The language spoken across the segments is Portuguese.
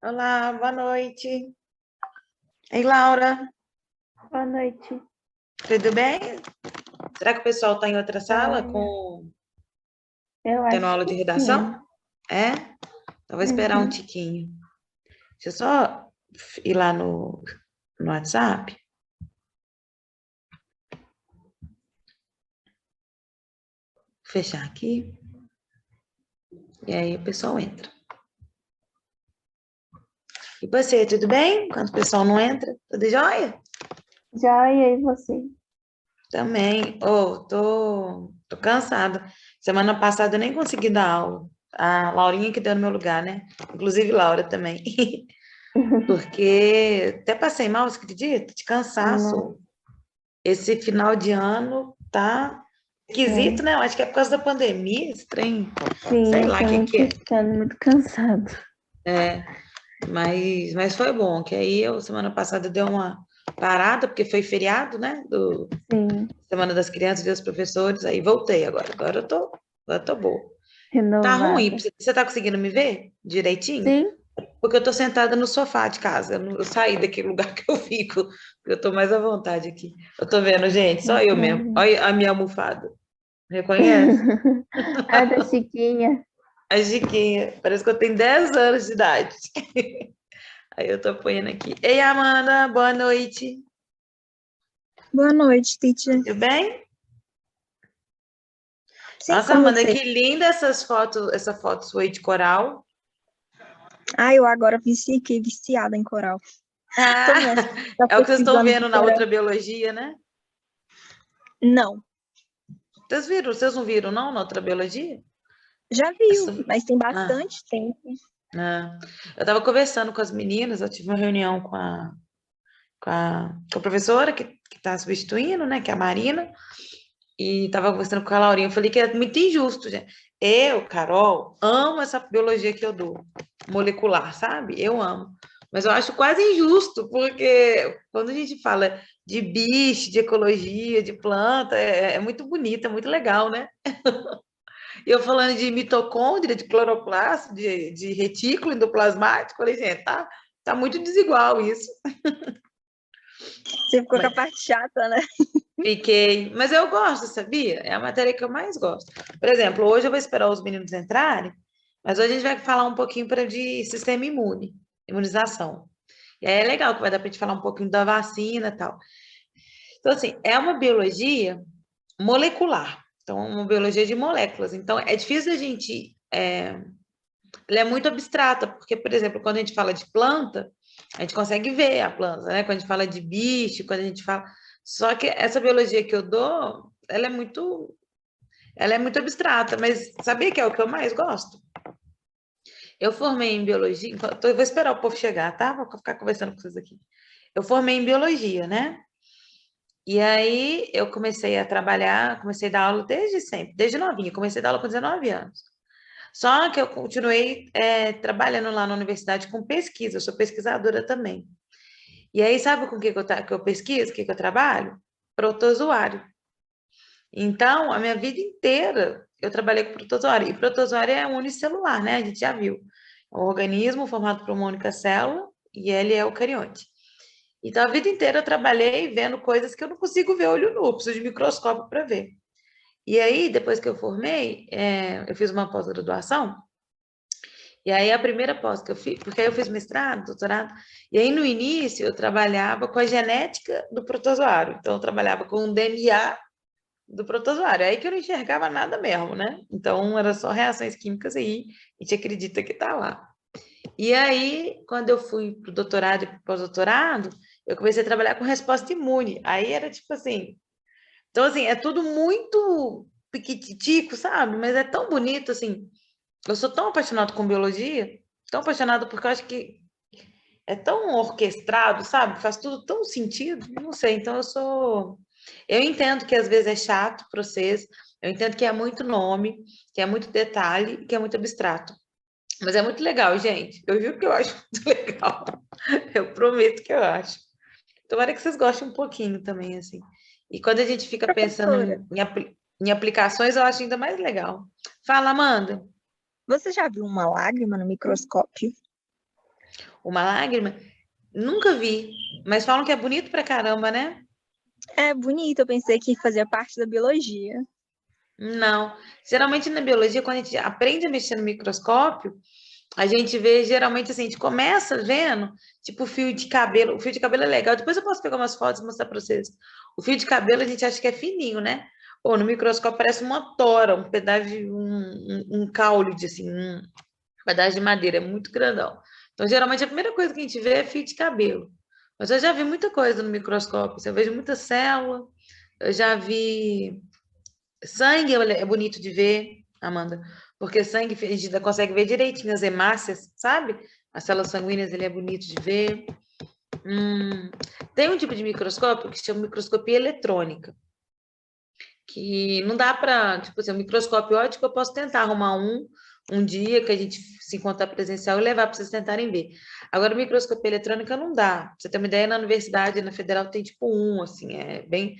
Olá, boa noite. Ei, Laura, Boa noite. tudo bem? Será que o pessoal está em outra sala Joia. Eu tendo acho aula que de sim. redação? É? Então vou esperar um Uhum. tiquinho. Deixa eu só ir lá no WhatsApp. Fechar aqui. E aí o pessoal entra. E você, tudo bem? Quando o pessoal não entra, tudo jóia? Joia, e você? Também. Tô cansada. Semana passada eu nem consegui dar aula. A Laurinha que deu no meu lugar, né? Inclusive Laura também. Porque até passei mal, você acredita? De Não, cansaço. Esse final de ano tá esquisito, é. né? Eu acho que é por causa da pandemia, esse trem. Sim, Sei eu lá o que também que tô é. ficando muito cansado. É, mas foi bom, que aí eu, semana passada, deu uma parada, porque foi feriado, né? Do Sim, Semana das Crianças, e os professores, aí voltei agora. Agora eu tô boa. Tá ruim? renovada. Você tá conseguindo me ver direitinho? Sim. Porque eu tô sentada no sofá de casa. Eu saí daquele lugar que eu fico, porque eu tô mais à vontade aqui. Eu tô vendo, gente, só eu mesmo. Entendi. Olha a minha almofada. Reconhece? A da Chiquinha. A Chiquinha. Parece que eu tenho 10 anos de idade. Aí eu tô ponhando aqui. Ei, Amanda, boa noite. Boa noite, teacher. Tudo bem? Sim, Nossa, com Amanda, você. que linda essas fotos, essa foto sua aí de coral. Eu agora fiquei viciada em coral. Ah, Também tá é o que vocês estão pesquisando de vendo na coral. outra biologia, né? Não, Vocês viram? Vocês não viram, não, na outra biologia? já viu, Essa- mas tem Ah. bastante tempo. Ah, eu estava conversando com as meninas, eu tive uma reunião com a professora que está substituindo, né, que é a Marina, e estava conversando com a Laurinha. Eu falei que é muito injusto, gente. Eu, Carol, amo essa biologia que eu dou, molecular, sabe? Eu amo. Mas eu acho quase injusto, porque quando a gente fala de bicho, de ecologia, de planta, é muito bonito, é muito legal, né? E eu falando de mitocôndria, de cloroplasto, de retículo endoplasmático, falei, gente, tá muito desigual isso. Você ficou com a Mas parte chata, né? fiquei. Mas eu gosto, sabia? É a matéria que eu mais gosto. Por exemplo, hoje eu vou esperar os meninos entrarem, mas hoje a gente vai falar um pouquinho de sistema imune, imunização. E aí é legal que vai dar para a gente falar um pouquinho da vacina e tal. Então, assim, é uma biologia molecular. Então, uma biologia de moléculas. Então, é difícil a gente ela é muito abstrata, porque, por exemplo, quando a gente fala de planta, a gente consegue ver a planta, né? Quando a gente fala de bicho, quando a gente fala. Só que essa biologia que eu dou, ela é muito abstrata, mas sabia que é o que eu mais gosto? Eu formei em biologia, eu vou esperar o povo chegar, tá? Vou ficar conversando com vocês aqui. Eu formei em biologia, né? E aí eu comecei a trabalhar, comecei a dar aula desde sempre, desde novinha, comecei a dar aula com 19 anos. Só que eu continuei trabalhando lá na universidade com pesquisa, eu sou pesquisadora também. E aí, sabe com o que eu pesquiso, o que eu trabalho? Protozoário. Então, a minha vida inteira eu trabalhei com protozoário. E protozoário é unicelular, né? A gente já viu. É um organismo formado por uma única célula e ele é eucarionte. Então, a vida inteira eu trabalhei vendo coisas que eu não consigo ver olho nu, eu preciso de microscópio para ver. E aí, depois que eu formei, eu fiz uma pós-graduação. E aí a primeira pós que eu fiz, porque aí eu fiz mestrado, doutorado, e aí no início eu trabalhava com a genética do protozoário. Então eu trabalhava com o DNA do protozoário. É aí que eu não enxergava nada mesmo, né? Então era só reações químicas aí, a gente acredita que tá lá. E aí, quando eu fui pro doutorado e pro pós-doutorado, eu comecei a trabalhar com resposta imune. Aí era tipo assim, então assim, é tudo muito piquititico, sabe? Mas é tão bonito assim. Eu sou tão apaixonado com biologia, tão apaixonado porque eu acho que é tão orquestrado, sabe? Faz tudo tão sentido. Não sei, então eu sou. Eu entendo que às vezes é chato para vocês, eu entendo que é muito nome, que é muito detalhe, que é muito abstrato. Mas é muito legal, gente. Eu juro que eu acho muito legal. Eu prometo que eu acho. Tomara que vocês gostem um pouquinho também, assim. E quando a gente fica pensando Professora, em aplicações, eu acho ainda mais legal. Fala, Amanda. você já viu uma lágrima no microscópio? Uma lágrima? Nunca vi, mas falam que é bonito pra caramba, né? É bonito, eu pensei que fazia parte da biologia. Não. Geralmente na biologia, quando a gente aprende a mexer no microscópio, a gente vê, geralmente, assim, a gente começa vendo, tipo, fio de cabelo. O fio de cabelo é legal. Depois eu posso pegar umas fotos e mostrar para vocês. O fio de cabelo a gente acha que é fininho, né? Ou no microscópio parece uma tora, um pedaço de um caule, de, assim, um pedaço de madeira, é muito grandão. Então, geralmente, a primeira coisa que a gente vê é fio de cabelo. Mas eu já vi muita coisa no microscópio. Assim, eu vejo muita célula, eu já vi sangue, é bonito de ver, Amanda, porque sangue a gente ainda consegue ver direitinho as hemácias, sabe? As células sanguíneas, ele é bonito de ver. Tem um tipo de microscópio que se chama microscopia eletrônica, que não dá para, tipo assim, um microscópio óptico eu posso tentar arrumar um dia que a gente se encontrar presencial e levar para vocês tentarem ver. Agora, microscopia eletrônica não dá. Pra você ter uma ideia, na universidade, na federal, tem tipo assim, é bem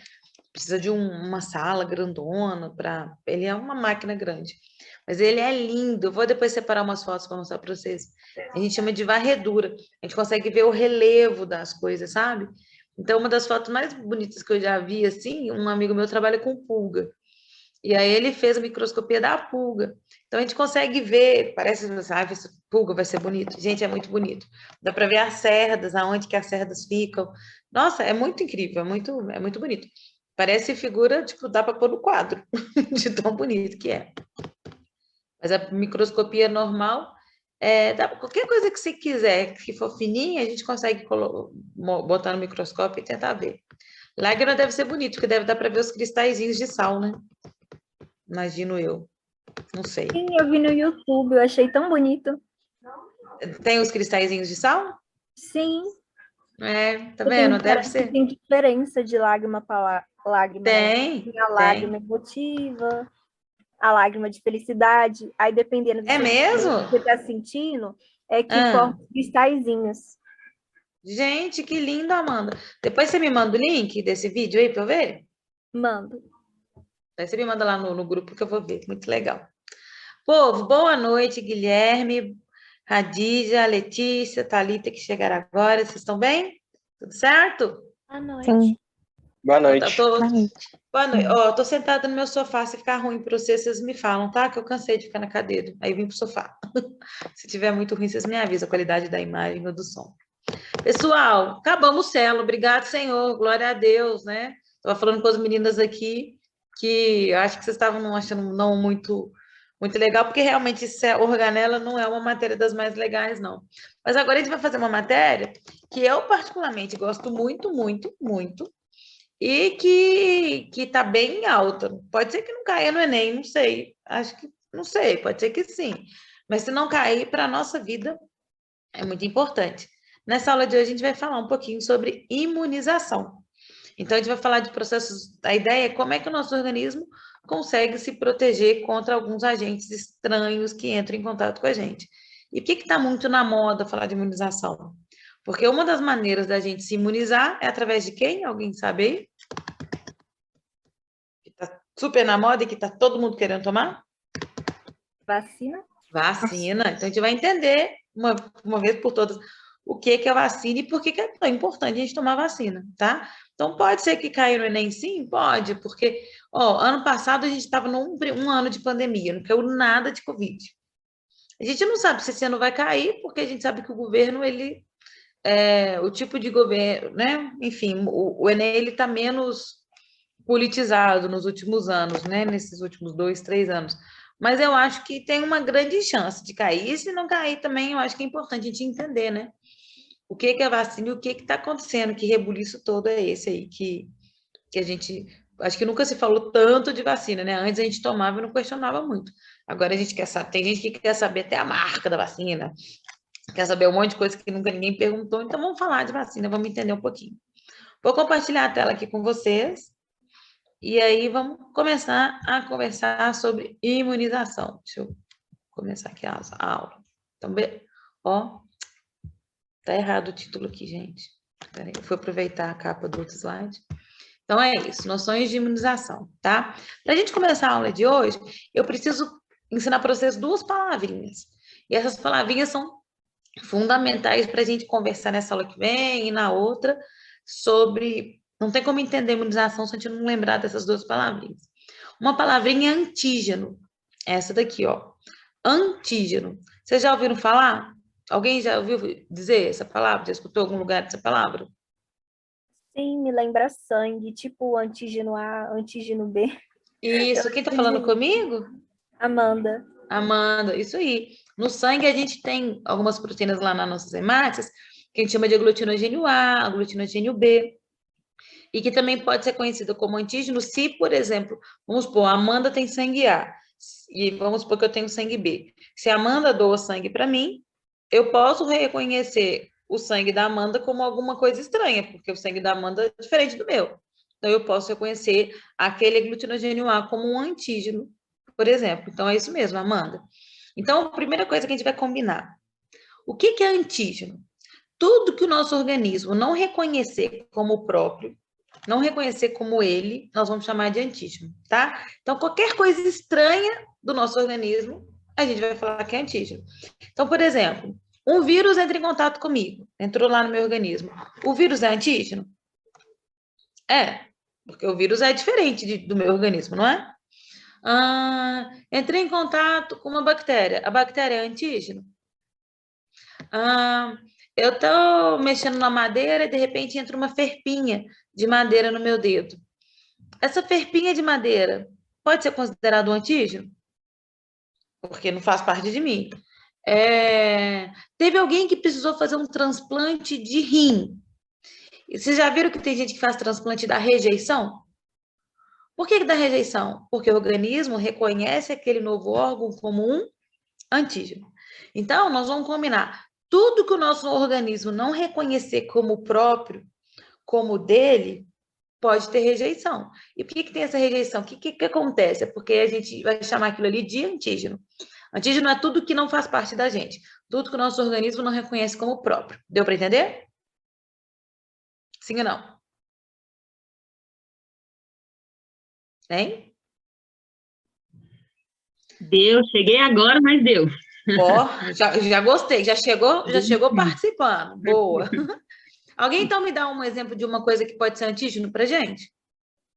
precisa de uma sala grandona para. Ele é uma máquina grande. Mas ele é lindo. Eu vou depois separar umas fotos para mostrar para vocês. A gente chama de varredura. A gente consegue ver o relevo das coisas, sabe? Então, uma das fotos mais bonitas que eu já vi, assim, um amigo meu trabalha com pulga. E aí ele fez a microscopia da pulga. Então a gente consegue ver, parece que essa pulga vai ser bonito. Gente, é muito bonito. Dá para ver as cerdas, aonde que as cerdas ficam. Nossa, é muito incrível, é muito bonito. Parece figura, tipo, dá para pôr no quadro, de tão bonito que é. Mas a microscopia normal, qualquer coisa que você quiser, que for fininha, a gente consegue botar no microscópio e tentar ver. Lágrima deve ser bonito, porque deve dar para ver os cristalzinhos de sal, né? Imagino eu. Não sei. Sim, eu vi no YouTube, eu achei tão bonito. Tem os cristalzinhos de sal? Sim. Tá vendo? Deve ser. Tem diferença de lágrima para lágrima, né? Tem. A lágrima emotiva, a lágrima de felicidade. Aí, dependendo do É mesmo? que você está sentindo, é que forma cristalzinhos. Gente, que lindo, Amanda. Depois você me manda o link desse vídeo aí para eu ver? Mando. Aí você me manda lá no grupo que eu vou ver. Muito legal. Povo, boa noite, Guilherme, Radija, Letícia, Thalita, que chegaram agora. Vocês estão bem? Tudo certo? Boa noite. Sim. Boa Boa noite. noite. Boa noite. Ó, tô sentada no meu sofá. Se ficar ruim para vocês, vocês me falam, tá? Que eu cansei de ficar na cadeira. Aí vim pro sofá. Se tiver muito ruim, vocês me avisam a qualidade da imagem ou do som. Pessoal, acabamos o celo. Obrigado, Senhor. Glória a Deus, né? Estava falando com as meninas aqui que eu acho que vocês estavam achando não muito legal, porque realmente organela não é uma matéria das mais legais, não. Mas agora a gente vai fazer uma matéria que eu particularmente gosto muito, muito, muito, e que está bem alta. Pode ser que não caia no Enem, não sei. Acho que não sei, pode ser que sim. Mas se não cair, para a nossa vida é muito importante. Nessa aula de hoje, a gente vai falar um pouquinho sobre imunização. Então, a gente vai falar de processos. A ideia é como é que o nosso organismo consegue se proteger contra alguns agentes estranhos que entram em contato com a gente. E por que está muito na moda falar de imunização? Porque uma das maneiras da gente se imunizar é através de quem? Alguém sabe aí? Que está super na moda e que está todo mundo querendo tomar? Vacina? Vacina. Então, a gente vai entender, uma vez por todas, o que é vacina e por que é tão importante a gente tomar vacina, tá? Então, pode ser que caia no Enem, sim? Pode, porque, ano passado a gente estava num ano de pandemia, não caiu nada de Covid. A gente não sabe se esse ano vai cair, porque a gente sabe que o governo, o tipo de governo, né? Enfim, o Enem, ele está menos politizado nos últimos anos, né? Nesses últimos 2, 3 anos. Mas eu acho que tem uma grande chance de cair. E se não cair também, eu acho que é importante a gente entender, né? O que é vacina e o que está acontecendo, que rebuliço todo é esse aí, que a gente... Acho que nunca se falou tanto de vacina, né? Antes a gente tomava e não questionava muito. Agora a gente quer saber, tem gente que quer saber até a marca da vacina, quer saber um monte de coisa que nunca ninguém perguntou, então vamos falar de vacina, vamos entender um pouquinho. Vou compartilhar a tela aqui com vocês, e aí vamos começar a conversar sobre imunização. Deixa eu começar aqui a aula. Então, tá errado o título aqui, gente. Peraí, eu fui aproveitar a capa do outro slide. Então, é isso, noções de imunização, tá? Para a gente começar a aula de hoje, eu preciso ensinar para vocês 2 palavrinhas. E essas palavrinhas são fundamentais para a gente conversar nessa aula que vem e na outra sobre... Não tem como entender imunização se a gente não lembrar dessas duas palavrinhas. Uma palavrinha é antígeno. Essa daqui, ó. Antígeno. Vocês já ouviram falar? Alguém já ouviu dizer essa palavra? Já escutou algum lugar dessa palavra? Sim, me lembra sangue, tipo antígeno A, antígeno B. Isso. Quem está falando comigo? Amanda. Amanda, isso aí. No sangue, a gente tem algumas proteínas lá nas nossas hemácias, que a gente chama de aglutinogênio A, aglutinogênio B, e que também pode ser conhecida como antígeno se, por exemplo, vamos supor, a Amanda tem sangue A, e vamos supor que eu tenho sangue B. Se a Amanda doa sangue para mim, eu posso reconhecer o sangue da Amanda como alguma coisa estranha, porque o sangue da Amanda é diferente do meu. Então, eu posso reconhecer aquele aglutinogênio A como um antígeno, por exemplo. Então, é isso mesmo, Amanda. Então, a primeira coisa que a gente vai combinar. O que é antígeno? Tudo que o nosso organismo não reconhecer como próprio, não reconhecer como ele, nós vamos chamar de antígeno, tá? Então, qualquer coisa estranha do nosso organismo, a gente vai falar que é antígeno. Então, por exemplo, um vírus entra em contato comigo, entrou lá no meu organismo. O vírus é antígeno? É, porque o vírus é diferente do meu organismo, não é? Entrei em contato com uma bactéria. A bactéria é antígeno? Eu estou mexendo na madeira e de repente entra uma ferpinha de madeira no meu dedo. Essa ferpinha de madeira pode ser considerado um antígeno? Porque não faz parte de mim. Teve alguém que precisou fazer um transplante de rim. E vocês já viram que tem gente que faz transplante da rejeição? Por que dá rejeição? Porque o organismo reconhece aquele novo órgão como um antígeno. Então, nós vamos combinar. Tudo que o nosso organismo não reconhecer como próprio, como dele, pode ter rejeição. E por que tem essa rejeição? O que acontece? É porque a gente vai chamar aquilo ali de antígeno. Antígeno é tudo que não faz parte da gente. Tudo que o nosso organismo não reconhece como próprio. Deu para entender? Sim ou não? Hein? Deu, cheguei agora, mas deu. Ó, já gostei, já chegou participando. Boa. Alguém então me dá um exemplo de uma coisa que pode ser antígeno pra gente?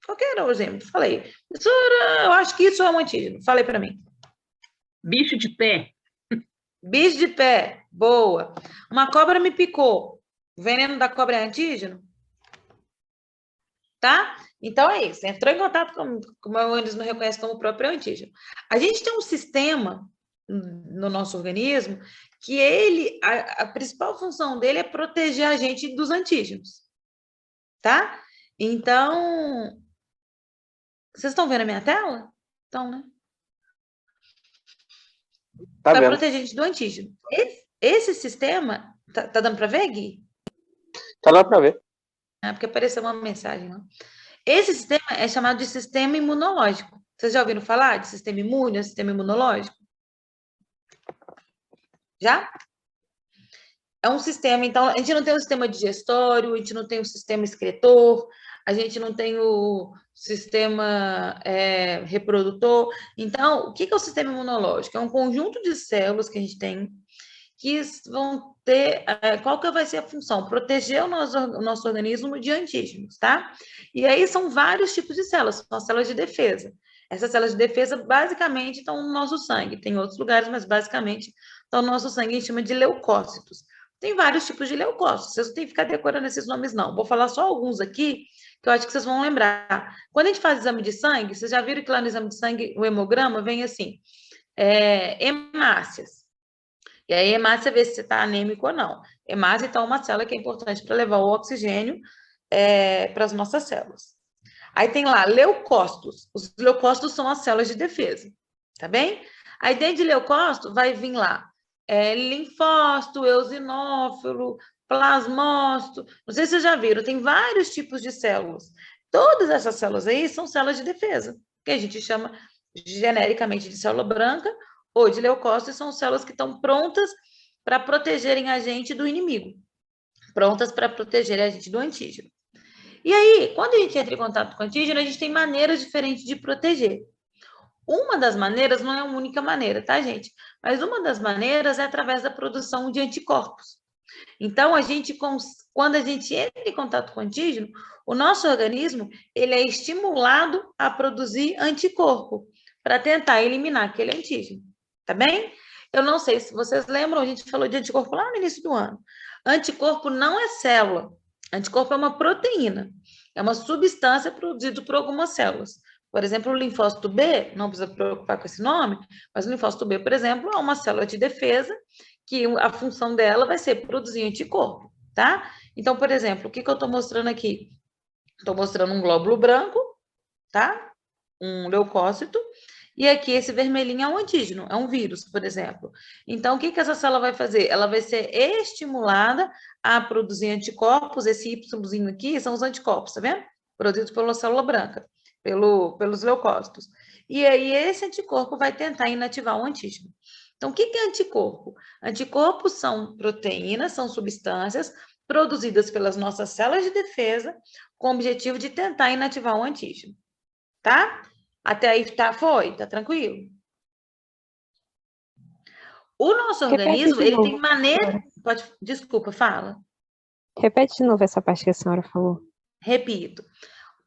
Qualquer exemplo. Falei, professora, eu acho que isso é um antígeno. Falei para mim. Bicho de pé. Bicho de pé. Boa. Uma cobra me picou. O veneno da cobra é antígeno? Tá? Então é isso. Entrou em contato com o meu organismo reconhece como próprio antígeno. A gente tem um sistema no nosso organismo que a principal função dele é proteger a gente dos antígenos. Tá? Então, vocês estão vendo a minha tela? Então, né? Para proteger a gente do antígeno. Esse sistema, tá dando para ver, Gui? Tá dando para ver. Porque apareceu uma mensagem, não? Esse sistema é chamado de sistema imunológico. Vocês já ouviram falar de sistema imune, sistema imunológico? Já? É um sistema, então, a gente não tem o sistema digestório, a gente não tem o sistema excretor, a gente não tem o sistema reprodutor. Então, o que é o sistema imunológico? É um conjunto de células que a gente tem que vão ter... qual que vai ser a função? Proteger o nosso organismo de antígenos, tá? E aí são vários tipos de células, são as células de defesa. Essas células de defesa, basicamente, estão no nosso sangue. Tem outros lugares, mas, basicamente, estão no nosso sangue, a gente chama de leucócitos. Tem vários tipos de leucócitos, vocês não têm que ficar decorando esses nomes, não. Vou falar só alguns aqui, que eu acho que vocês vão lembrar. Quando a gente faz exame de sangue, vocês já viram que lá no exame de sangue, o hemograma vem assim, hemácias. E aí, hemácia vê se você está anêmico ou não. Hemácia, então, é uma célula que é importante para levar o oxigênio para as nossas células. Aí tem lá leucócitos. Os leucócitos são as células de defesa, tá bem? Aí dentro de leucócito vai vir lá linfócito, eosinófilo, plasmócito. Não sei se vocês já viram, tem vários tipos de células. Todas essas células aí são células de defesa, que a gente chama genericamente de célula branca ou de leucócito, são células que estão prontas para protegerem a gente do inimigo, prontas para proteger a gente do antígeno. E aí, quando a gente entra em contato com o antígeno, a gente tem maneiras diferentes de proteger. Uma das maneiras, não é a única maneira, tá, gente? Mas uma das maneiras é através da produção de anticorpos. Então, quando a gente entra em contato com o antígeno, o nosso organismo ele é estimulado a produzir anticorpo para tentar eliminar aquele antígeno, tá bem? Eu não sei se vocês lembram, a gente falou de anticorpo lá no início do ano. Anticorpo não é célula. Anticorpo é uma proteína. É uma substância produzida por algumas células. Por exemplo, o linfócito B, não precisa preocupar com esse nome, mas o linfócito B, por exemplo, é uma célula de defesa que a função dela vai ser produzir anticorpo, tá? Então, por exemplo, o que eu estou mostrando aqui? Estou mostrando um glóbulo branco, tá? Um leucócito, e aqui esse vermelhinho é um antígeno, é um vírus, por exemplo. Então, o que essa célula vai fazer? Ela vai ser estimulada a produzir anticorpos, esse Yzinho aqui são os anticorpos, tá vendo? Produzidos pela célula branca, pelos leucócitos. E aí, esse anticorpo vai tentar inativar o antígeno. Então, o que é anticorpo? Anticorpos são proteínas, são substâncias produzidas pelas nossas células de defesa com o objetivo de tentar inativar o antígeno, tá? Até aí tá tranquilo? O nosso organismo, ele tem maneira... Desculpa, fala. Repete de novo essa parte que a senhora falou. Repito.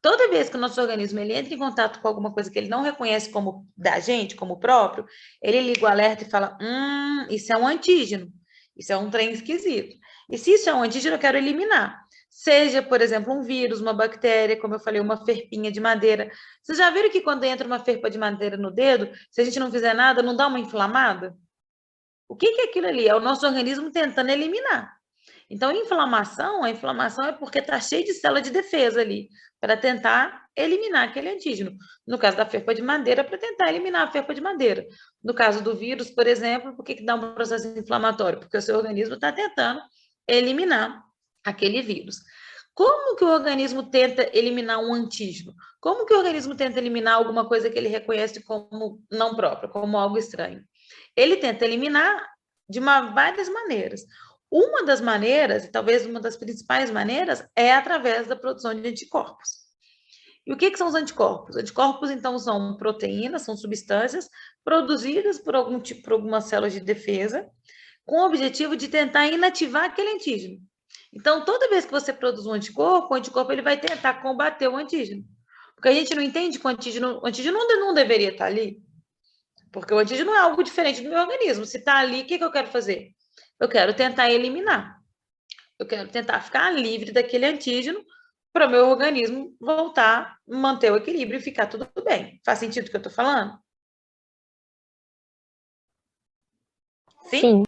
Toda vez que o nosso organismo ele entra em contato com alguma coisa que ele não reconhece como da gente, como próprio, ele liga o alerta e fala, isso é um antígeno, isso é um trem esquisito. E se isso é um antígeno, eu quero eliminar. Seja, por exemplo, um vírus, uma bactéria, como eu falei, uma ferpinha de madeira. Vocês já viram que quando entra uma ferpa de madeira no dedo, se a gente não fizer nada, não dá uma inflamada? O que é aquilo ali? É o nosso organismo tentando eliminar. Então, a inflamação é porque está cheio de célula de defesa ali, para tentar eliminar aquele antígeno. No caso da ferpa de madeira, para tentar eliminar a ferpa de madeira. No caso do vírus, por exemplo, por que dá um processo inflamatório? Porque o seu organismo está tentando eliminar aquele vírus. Como que o organismo tenta eliminar um antígeno? Como que o organismo tenta eliminar alguma coisa que ele reconhece como não própria, como algo estranho? Ele tenta eliminar de várias maneiras. Uma das maneiras, e talvez uma das principais maneiras, é através da produção de anticorpos. E o que são os anticorpos? Anticorpos, então, são proteínas, são substâncias produzidas por algumas células de defesa, com o objetivo de tentar inativar aquele antígeno. Então, toda vez que você produz um anticorpo, o anticorpo ele vai tentar combater o antígeno. Porque a gente não entende que o antígeno não deveria estar ali. Porque o antígeno é algo diferente do meu organismo. Se está ali, o que eu quero fazer? Eu quero tentar eliminar. Eu quero tentar ficar livre daquele antígeno para o meu organismo voltar, manter o equilíbrio e ficar tudo bem. Faz sentido o que eu estou falando? Sim?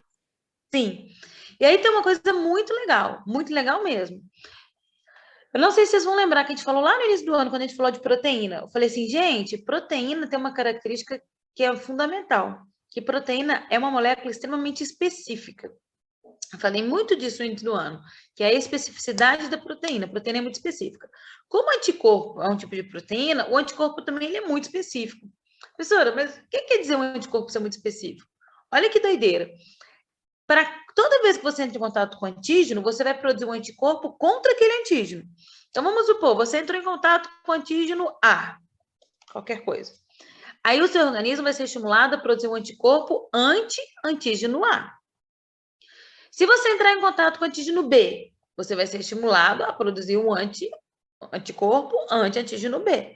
Sim. E aí tem uma coisa muito legal mesmo. Eu não sei se vocês vão lembrar que a gente falou lá no início do ano, quando a gente falou de proteína. Eu falei assim, gente, proteína tem uma característica que é fundamental, que proteína é uma molécula extremamente específica. Eu falei muito disso no início do ano, que é a especificidade da proteína. A proteína é muito específica. Como o anticorpo é um tipo de proteína, o anticorpo também ele é muito específico. Professora, mas o que quer dizer um anticorpo ser muito específico? Olha que doideira. Toda vez que você entra em contato com o antígeno, você vai produzir um anticorpo contra aquele antígeno. Então, vamos supor, você entrou em contato com o antígeno A, qualquer coisa. Aí o seu organismo vai ser estimulado a produzir um anticorpo anti-antígeno A. Se você entrar em contato com o antígeno B, você vai ser estimulado a produzir um anticorpo anti-antígeno B.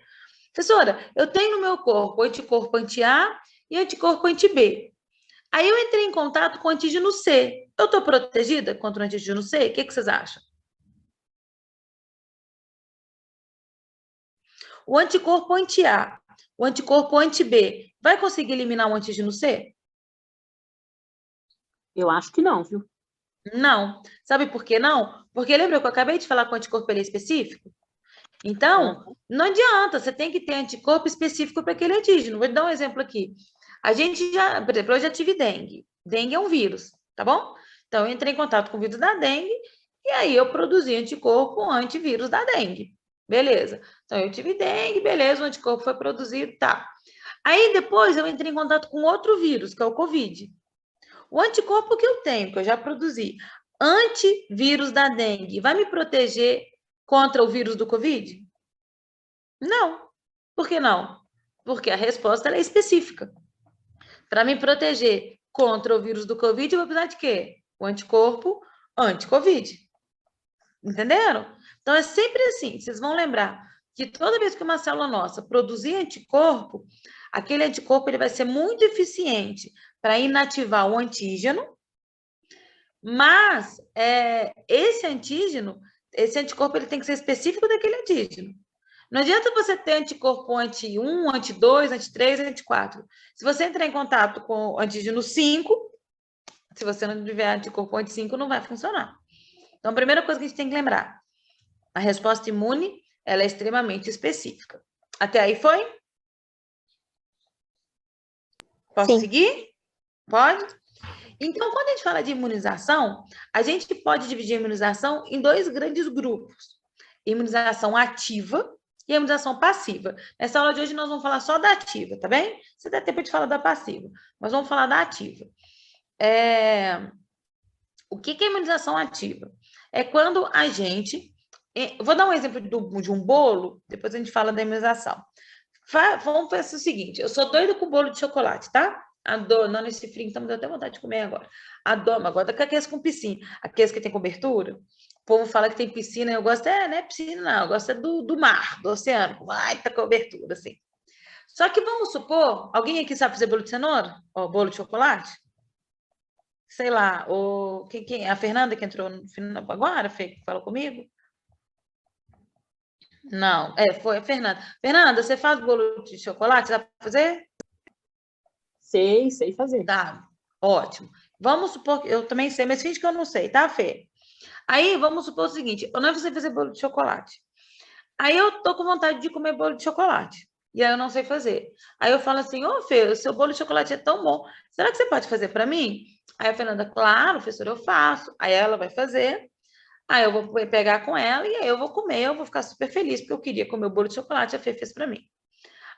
Professora, eu tenho no meu corpo anticorpo anti-A e anticorpo anti-B. Aí eu entrei em contato com o antígeno C. Eu estou protegida contra o antígeno C? O que vocês acham? O anticorpo anti-A, o anticorpo anti-B, vai conseguir eliminar o antígeno C? Eu acho que não, viu? Não. Sabe por que não? Porque lembra que eu acabei de falar que o anticorpo ele é específico? Então, não adianta, você tem que ter anticorpo específico para aquele antígeno. Vou te dar um exemplo aqui. Por exemplo, eu já tive dengue. Dengue é um vírus, tá bom? Então, eu entrei em contato com o vírus da dengue e aí eu produzi anticorpo antivírus da dengue. Beleza. Então, eu tive dengue, beleza, o anticorpo foi produzido, tá. Aí, depois, eu entrei em contato com outro vírus, que é o Covid. O anticorpo que eu tenho, que eu já produzi, antivírus da dengue, vai me proteger contra o vírus do Covid? Não. Por que não? Porque a resposta ela é específica. Para me proteger contra o vírus do Covid, eu vou precisar de quê? O anticorpo anti-Covid. Entenderam? Então, é sempre assim. Vocês vão lembrar que toda vez que uma célula nossa produzir anticorpo, aquele anticorpo ele vai ser muito eficiente para inativar o antígeno, mas esse anticorpo ele tem que ser específico daquele antígeno. Não adianta você ter anticorpo anti-1, anti-2, anti-3, anti-4. Se você entrar em contato com o antígeno 5, se você não tiver anticorpo anti-5, não vai funcionar. Então, a primeira coisa que a gente tem que lembrar, a resposta imune, ela é extremamente específica. Até aí foi? Posso Sim. seguir? Pode? Então, quando a gente fala de imunização, a gente pode dividir a imunização em dois grandes grupos. Imunização ativa e imunização passiva. Nessa aula de hoje, nós vamos falar só da ativa, tá bem? Se der tempo de falar da passiva, mas vamos falar da ativa. O que é imunização ativa? É quando a gente... Vou dar um exemplo de um bolo, depois a gente fala da imunização. Vamos pensar o seguinte, eu sou doida com bolo de chocolate, tá? Adoro, não nesse frio, então me deu até vontade de comer agora. Adoro, agora com aqueles com piscina. Aqueles que tem cobertura, o povo fala que tem piscina, eu gosto, não é piscina não, eu gosto do mar, do oceano, com baita cobertura, assim. Só que vamos supor, alguém aqui sabe fazer bolo de cenoura? Ou bolo de chocolate? Sei lá, a Fernanda que entrou no final agora, Fê, que falou comigo? Não, foi a Fernanda. Fernanda, você faz bolo de chocolate? Dá para fazer? Sei fazer. Tá, ótimo. Vamos supor que eu também sei, mas finge que eu não sei, tá, Fê? Aí, vamos supor o seguinte, eu não sei fazer bolo de chocolate. Aí eu tô com vontade de comer bolo de chocolate. E aí eu não sei fazer. Aí eu falo assim, Fê, o seu bolo de chocolate é tão bom. Será que você pode fazer para mim? Aí a Fernanda, claro, professora, eu faço. Aí ela vai fazer. Aí eu vou pegar com ela e aí eu vou comer, eu vou ficar super feliz, porque eu queria comer o bolo de chocolate, a Fê fez para mim.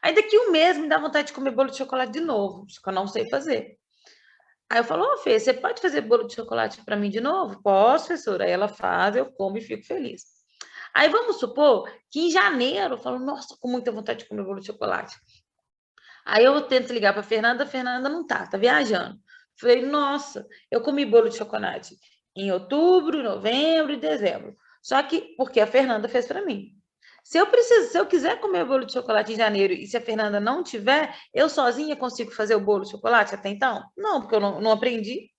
Aí daqui um mês me dá vontade de comer bolo de chocolate de novo, só que eu não sei fazer. Aí eu falo, Fê, você pode fazer bolo de chocolate para mim de novo? Posso, professora. Aí ela faz, eu como e fico feliz. Aí vamos supor que em janeiro eu falo, nossa, com muita vontade de comer bolo de chocolate. Aí eu tento ligar para a Fernanda não tá viajando. Falei, nossa, eu comi bolo de chocolate em outubro, novembro e dezembro. Só que porque a Fernanda fez para mim. Se eu quiser comer bolo de chocolate em janeiro e se a Fernanda não tiver, eu sozinha consigo fazer o bolo de chocolate até então? Não, porque eu não aprendi.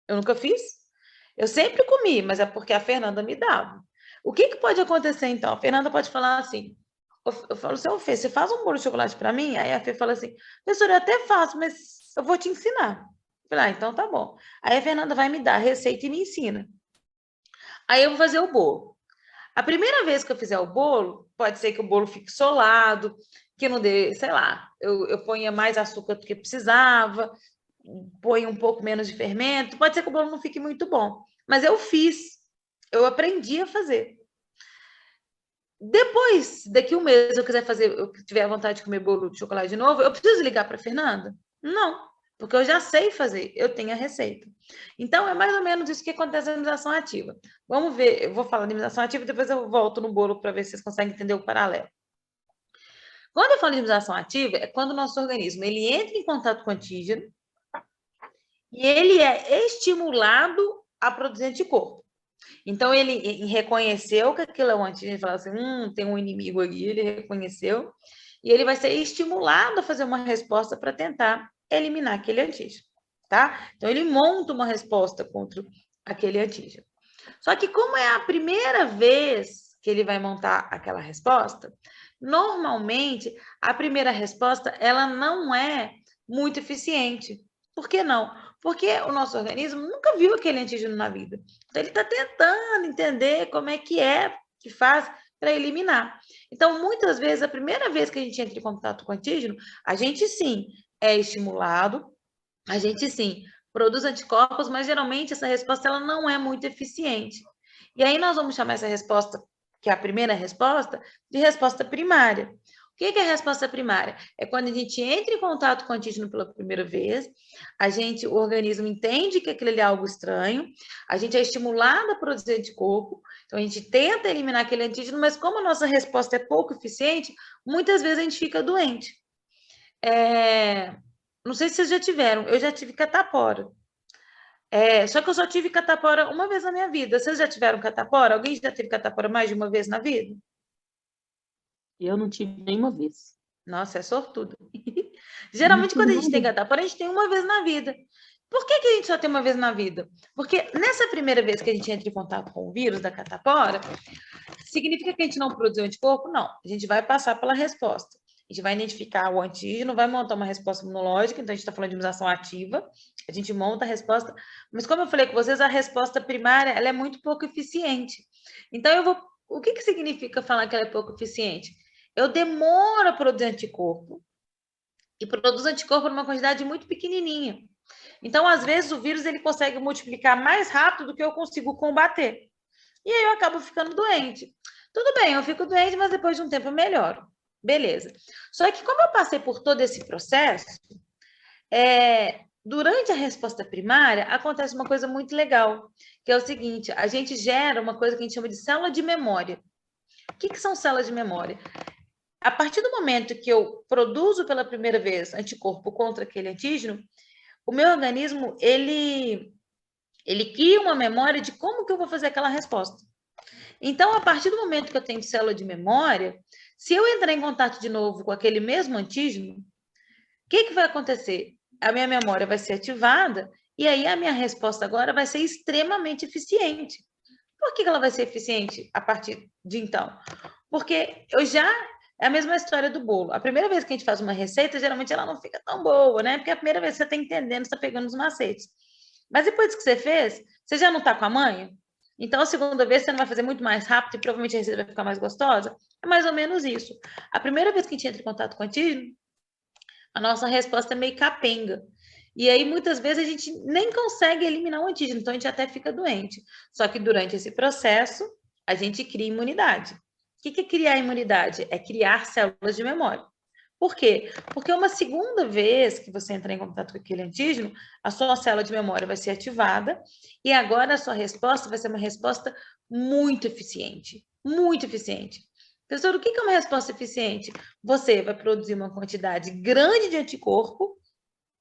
Eu nunca fiz. Eu sempre comi, mas é porque a Fernanda me dava. O que pode acontecer então? A Fernanda pode falar assim, eu falo assim, Fê, você faz um bolo de chocolate para mim? Aí a Fê fala assim, professora, eu até faço, mas eu vou te ensinar. Eu falei, então tá bom. Aí a Fernanda vai me dar a receita e me ensina. Aí eu vou fazer o bolo. A primeira vez que eu fizer o bolo, pode ser que o bolo fique solado, que não dê, sei lá, eu ponha mais açúcar do que precisava, ponha um pouco menos de fermento, pode ser que o bolo não fique muito bom. Mas eu fiz, eu aprendi a fazer. Depois, daqui um mês, eu quiser fazer, eu tiver vontade de comer bolo de chocolate de novo, eu preciso ligar para a Fernanda? Não, porque eu já sei fazer, eu tenho a receita. Então, é mais ou menos isso que acontece na imunização ativa. Vamos ver, eu vou falar de imunização ativa e depois eu volto no bolo para ver se vocês conseguem entender o paralelo. Quando eu falo de imunização ativa, é quando o nosso organismo ele entra em contato com o antígeno e ele é estimulado a produzir anticorpo. Então, ele reconheceu que aquilo é um antígeno, ele falou assim, tem um inimigo ali, ele reconheceu, e ele vai ser estimulado a fazer uma resposta para tentar eliminar aquele antígeno, tá? Então, ele monta uma resposta contra aquele antígeno. Só que como é a primeira vez que ele vai montar aquela resposta, normalmente, a primeira resposta, ela não é muito eficiente. Por que não? Porque o nosso organismo nunca viu aquele antígeno na vida. Então, ele está tentando entender como é que faz para eliminar. Então, muitas vezes, a primeira vez que a gente entra em contato com o antígeno, a gente sim é estimulado, a gente sim produz anticorpos, mas geralmente essa resposta ela não é muito eficiente. E aí nós vamos chamar essa resposta, que é a primeira resposta, de resposta primária. O que é a resposta primária? É quando a gente entra em contato com o antígeno pela primeira vez, o organismo entende que aquilo é algo estranho, a gente é estimulado a produzir anticorpo, então a gente tenta eliminar aquele antígeno, mas como a nossa resposta é pouco eficiente, muitas vezes a gente fica doente. Não sei se vocês já tiveram, eu já tive catapora. Só que eu só tive catapora uma vez na minha vida. Vocês já tiveram catapora? Alguém já teve catapora mais de uma vez na vida? Eu não tive nenhuma vez. Nossa, é sortudo. Geralmente, quando a gente tem catapora, a gente tem uma vez na vida. Por que a gente só tem uma vez na vida? Porque nessa primeira vez que a gente entra em contato com o vírus da catapora, significa que a gente não produziu anticorpo? Não. A gente vai passar pela resposta. A gente vai identificar o antígeno, vai montar uma resposta imunológica, então a gente está falando de imunização ativa, a gente monta a resposta, mas como eu falei com vocês, a resposta primária ela é muito pouco eficiente. Então, o que significa falar que ela é pouco eficiente? Eu demoro a produzir anticorpo e produzo anticorpo numa quantidade muito pequenininha. Então, às vezes, o vírus ele consegue multiplicar mais rápido do que eu consigo combater. E aí eu acabo ficando doente. Tudo bem, eu fico doente, mas depois de um tempo eu melhoro. Beleza. Só que como eu passei por todo esse processo, durante a resposta primária, acontece uma coisa muito legal, que é o seguinte, a gente gera uma coisa que a gente chama de célula de memória. O que são células de memória? A partir do momento que eu produzo pela primeira vez anticorpo contra aquele antígeno, o meu organismo, ele cria uma memória de como que eu vou fazer aquela resposta. Então, a partir do momento que eu tenho célula de memória, se eu entrar em contato de novo com aquele mesmo antígeno, o que vai acontecer? A minha memória vai ser ativada e aí a minha resposta agora vai ser extremamente eficiente. Por que ela vai ser eficiente a partir de então? Porque é a mesma história do bolo. A primeira vez que a gente faz uma receita, geralmente ela não fica tão boa, né? Porque a primeira vez que você está entendendo, você está pegando os macetes. Mas depois que você fez, você já não está com a manha? Então, a segunda vez, você não vai fazer muito mais rápido e provavelmente a receita vai ficar mais gostosa? É mais ou menos isso. A primeira vez que a gente entra em contato com o antígeno, a nossa resposta é meio capenga. E aí, muitas vezes, a gente nem consegue eliminar o antígeno, então a gente até fica doente. Só que durante esse processo, a gente cria imunidade. O que é criar imunidade? É criar células de memória. Por quê? Porque uma segunda vez que você entrar em contato com aquele antígeno, a sua célula de memória vai ser ativada e agora a sua resposta vai ser uma resposta muito eficiente. Muito eficiente. Professor, o que é uma resposta eficiente? Você vai produzir uma quantidade grande de anticorpo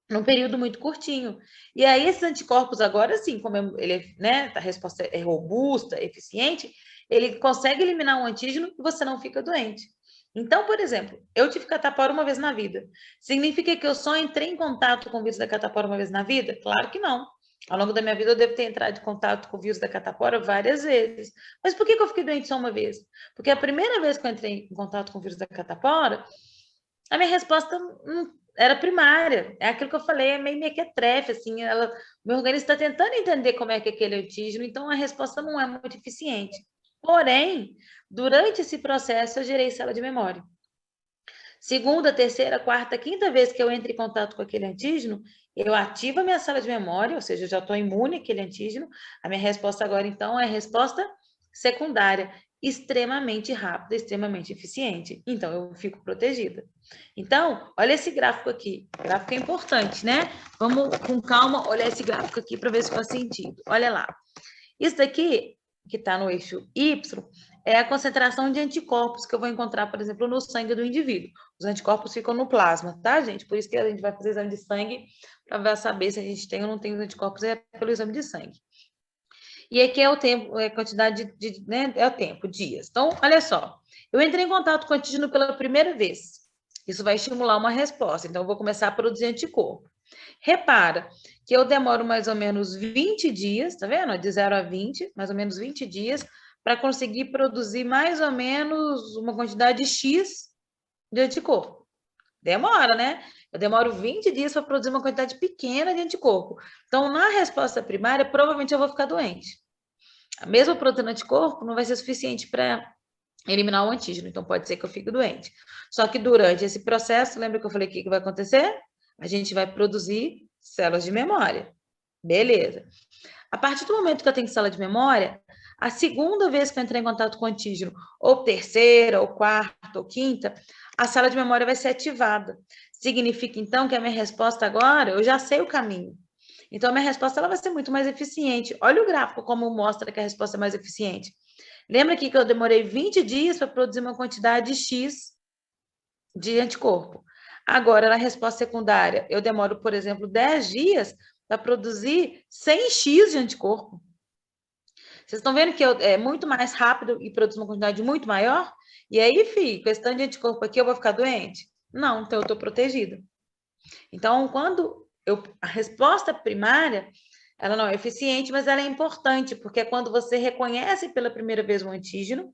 num período muito curtinho. E aí, esses anticorpos agora, sim, como ele, né, a resposta é robusta, eficiente, ele consegue eliminar um antígeno e você não fica doente. Então, por exemplo, eu tive catapora uma vez na vida. Significa que eu só entrei em contato com o vírus da catapora uma vez na vida? Claro que não. Ao longo da minha vida, eu devo ter entrado em contato com o vírus da catapora várias vezes. Mas por que eu fiquei doente só uma vez? Porque a primeira vez que eu entrei em contato com o vírus da catapora, a minha resposta era primária. É aquilo que eu falei, é meio mequetrefe, assim. Meu organismo está tentando entender como é que é aquele antígeno, então a resposta não é muito eficiente. Porém, durante esse processo, eu gerei célula de memória. Segunda, terceira, quarta, quinta vez que eu entro em contato com aquele antígeno, eu ativo a minha célula de memória, ou seja, eu já estou imune àquele antígeno. A minha resposta agora, então, é a resposta secundária, extremamente rápida, extremamente eficiente. Então, eu fico protegida. Então, olha esse gráfico aqui. O gráfico é importante, né? Vamos, com calma, olhar esse gráfico aqui para ver se faz sentido. Olha lá. Isso daqui que está no eixo Y, é a concentração de anticorpos que eu vou encontrar, por exemplo, no sangue do indivíduo. Os anticorpos ficam no plasma, tá, gente? Por isso que a gente vai fazer exame de sangue para saber se a gente tem ou não tem os anticorpos, é pelo exame de sangue. E aqui é o tempo, é a quantidade né, é o tempo, dias. Então, olha só, eu entrei em contato com o antígeno pela primeira vez. Isso vai estimular uma resposta, então eu vou começar a produzir anticorpo. Repara que eu demoro mais ou menos 20 dias, tá vendo? De 0 a 20, mais ou menos 20 dias, para conseguir produzir mais ou menos uma quantidade X de anticorpo. Demora, né? Eu demoro 20 dias para produzir uma quantidade pequena de anticorpo. Então, na resposta primária, provavelmente eu vou ficar doente. A mesma proteína anticorpo não vai ser suficiente para eliminar o antígeno, então pode ser que eu fique doente. Só que durante esse processo, lembra que eu falei que vai acontecer? A gente vai produzir células de memória. Beleza. A partir do momento que eu tenho célula de memória, a segunda vez que eu entrei em contato com o antígeno, ou terceira, ou quarta, ou quinta, a célula de memória vai ser ativada. Significa, então, que a minha resposta agora, eu já sei o caminho. Então, a minha resposta ela vai ser muito mais eficiente. Olha o gráfico como mostra que a resposta é mais eficiente. Lembra aqui que eu demorei 20 dias para produzir uma quantidade X de anticorpo. Agora, na resposta secundária, eu demoro, por exemplo, 10 dias para produzir 100x de anticorpo. Vocês estão vendo que é muito mais rápido e produz uma quantidade muito maior? E aí, filho, questão de anticorpo aqui, eu vou ficar doente? Não, então eu estou protegida. Então, a resposta primária, ela não é eficiente, mas ela é importante, porque é quando você reconhece pela primeira vez um antígeno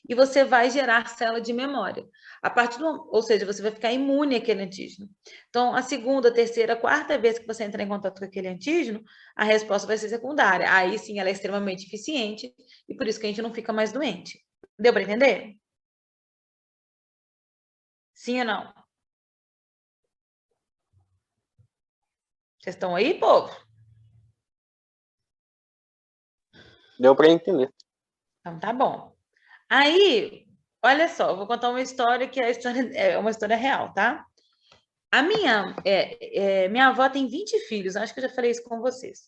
e você vai gerar célula de memória. Ou seja, você vai ficar imune àquele antígeno. Então, a segunda, terceira, quarta vez que você entrar em contato com aquele antígeno, a resposta vai ser secundária. Aí sim, ela é extremamente eficiente e por isso que a gente não fica mais doente. Deu para entender? Sim ou não? Vocês estão aí, povo? Deu para entender. Então, tá bom. Aí, olha só, eu vou contar uma história que é uma história real, tá? A minha avó tem 20 filhos, acho que eu já falei isso com vocês.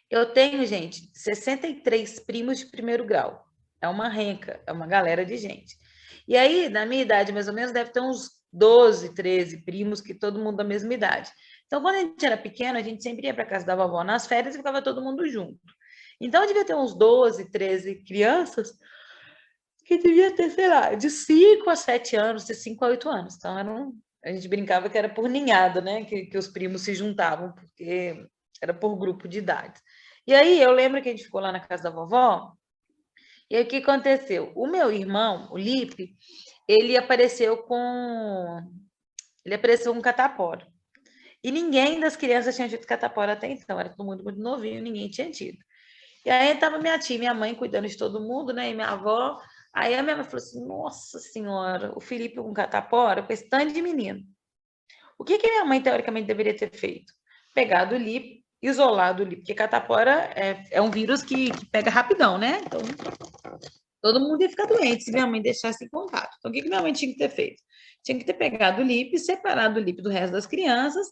Eu tenho, gente, 63 primos de primeiro grau. É uma renca, é uma galera de gente. E aí, na minha idade, mais ou menos, deve ter uns 12, 13 primos, que todo mundo da mesma idade. Então, quando a gente era pequeno, a gente sempre ia para casa da vovó nas férias e ficava todo mundo junto. Então, devia ter uns 12, 13 crianças que devia ter, sei lá, de 5 a 7 anos, de 5 a 8 anos. Então, a gente brincava que era por ninhada, né? Que os primos se juntavam, porque era por grupo de idade. E aí, eu lembro que a gente ficou lá na casa da vovó, e aí o que aconteceu? O meu irmão, o Lipe, ele apareceu com catapora. E ninguém das crianças tinha tido catapora até então, era todo mundo muito novinho, ninguém tinha tido. E aí estava minha tia, minha mãe cuidando de todo mundo, né? E minha avó. Aí a minha mãe falou assim: Nossa Senhora, o Felipe com catapora, com esse tanto de menino. O que minha mãe, teoricamente, deveria ter feito? Pegado o Lipe, isolado o Lipe, porque catapora é um vírus que pega rapidão, né? Então, todo mundo ia ficar doente se minha mãe deixasse em contato. Então, o que minha mãe tinha que ter feito? Tinha que ter pegado o Lipe, separado o Lipe do resto das crianças,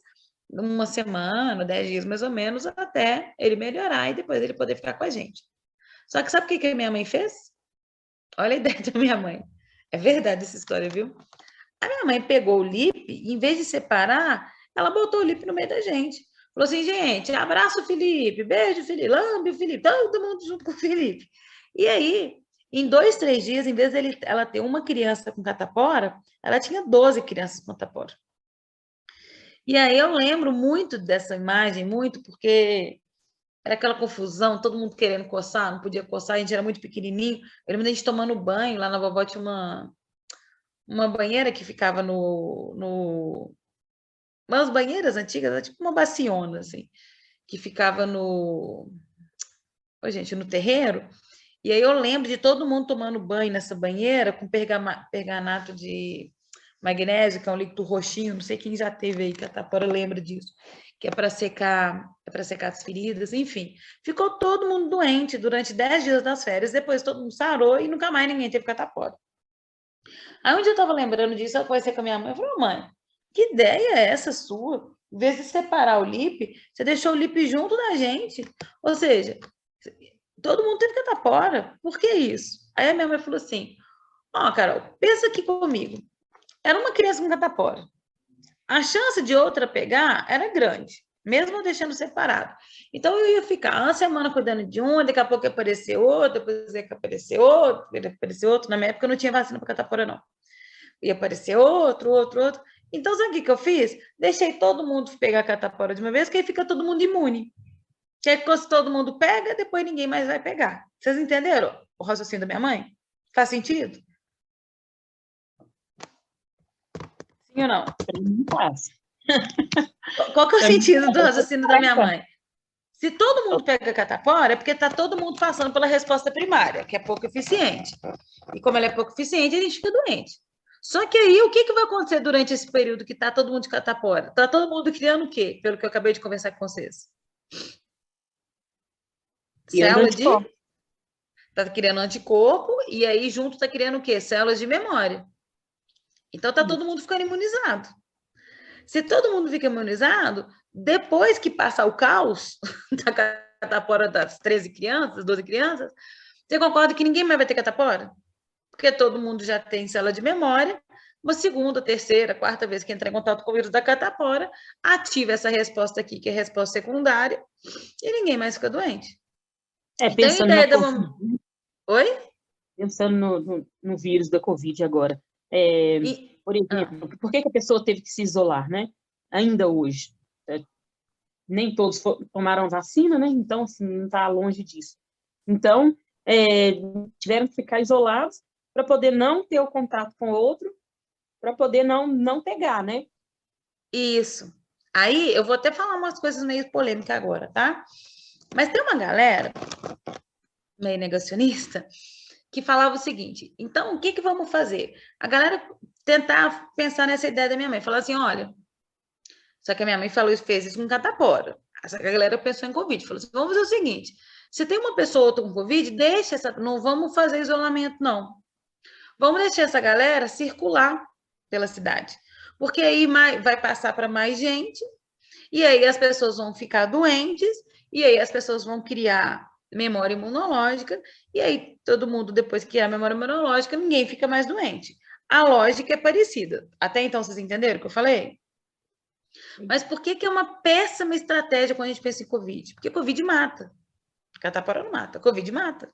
uma semana, 10 dias mais ou menos, até ele melhorar e depois ele poder ficar com a gente. Só que sabe o que a minha mãe fez? Olha a ideia da minha mãe. É verdade essa história, viu? A minha mãe pegou o Lipe e, em vez de separar, ela botou o Lipe no meio da gente. Falou assim, gente, abraça o Felipe, beijo, Felipe, lambe o Felipe, todo mundo junto com o Felipe. E aí, em 2, 3 dias, em vez de ela ter uma criança com catapora, ela tinha 12 crianças com catapora. E aí eu lembro muito dessa imagem, muito, porque era aquela confusão, todo mundo querendo coçar, não podia coçar, a gente era muito pequenininho. Eu lembro da gente tomando banho, lá na vovó tinha uma banheira que ficava umas banheiras antigas, era tipo uma baciona, assim, que ficava no terreiro. E aí eu lembro de todo mundo tomando banho nessa banheira com perganato de magnésio, que é um líquido roxinho, não sei quem já teve aí, catapora lembra disso, que é para secar as feridas, enfim. Ficou todo mundo doente durante 10 dias das férias, depois todo mundo sarou e nunca mais ninguém teve catapora. Aí um dia eu estava lembrando disso, eu conversei com a minha mãe, eu falei, mãe, que ideia é essa sua? Em vez de separar o Lipe, você deixou o Lipe junto da gente. Ou seja, todo mundo teve catapora. Por que isso? Aí a minha mãe falou assim, Carol, pensa aqui comigo. Era uma criança com catapora. A chance de outra pegar era grande, mesmo deixando separado. Então, eu ia ficar uma semana cuidando de um, daqui a pouco ia aparecer outro, depois ia aparecer outro. Na minha época, não tinha vacina para catapora, não. Ia aparecer outro. Então, sabe o que eu fiz? Deixei todo mundo pegar a catapora de uma vez, que aí fica todo mundo imune. Que aí, se todo mundo pega, depois ninguém mais vai pegar. Vocês entenderam o raciocínio da minha mãe? Faz sentido? Sim ou não? Não faz. Qual que é o sentido do raciocínio da minha mãe? Se todo mundo pega catapora, é porque está todo mundo passando pela resposta primária, que é pouco eficiente. E como ela é pouco eficiente, a gente fica doente. Só que aí, o que vai acontecer durante esse período que está todo mundo de catapora? Está todo mundo criando o quê? Pelo que eu acabei de conversar com vocês. Célula de... Está criando anticorpo, e aí junto está criando o quê? Células de memória. Então, está todo mundo ficando imunizado. Se todo mundo fica imunizado, depois que passar o caos da catapora das 13 crianças, 12 crianças, você concorda que ninguém mais vai ter catapora? Porque todo mundo já tem célula de memória, uma segunda, terceira, quarta vez que entrar em contato com o vírus da catapora, ativa essa resposta aqui, que é a resposta secundária, e ninguém mais fica doente. Então, a Pensando ideia na da Covid, Oi? pensando no vírus da Covid agora. Por exemplo, por que a pessoa teve que se isolar, né? Ainda hoje. Nem todos tomaram vacina, né? Então, assim, não está longe disso. Então, tiveram que ficar isolados para poder não ter o contato com o outro, para poder não pegar, né? Isso. Aí, eu vou até falar umas coisas meio polêmicas agora, tá? Mas tem uma galera meio negacionista que falava o seguinte, então, o que vamos fazer? A galera tentar pensar nessa ideia da minha mãe, falar assim, olha, só que a minha mãe fez isso com catapora. Só que a galera pensou em Covid, falou assim, vamos fazer o seguinte, se tem uma pessoa ou outra com Covid, não vamos fazer isolamento, não. Vamos deixar essa galera circular pela cidade, porque aí vai passar para mais gente, e aí as pessoas vão ficar doentes, e aí as pessoas vão criar memória imunológica, e aí todo mundo, depois que criar memória imunológica, ninguém fica mais doente. A lógica é parecida. Até então, vocês entenderam o que eu falei? Mas por que é uma péssima estratégia quando a gente pensa em Covid? Porque Covid mata. Catapora não mata, Covid mata.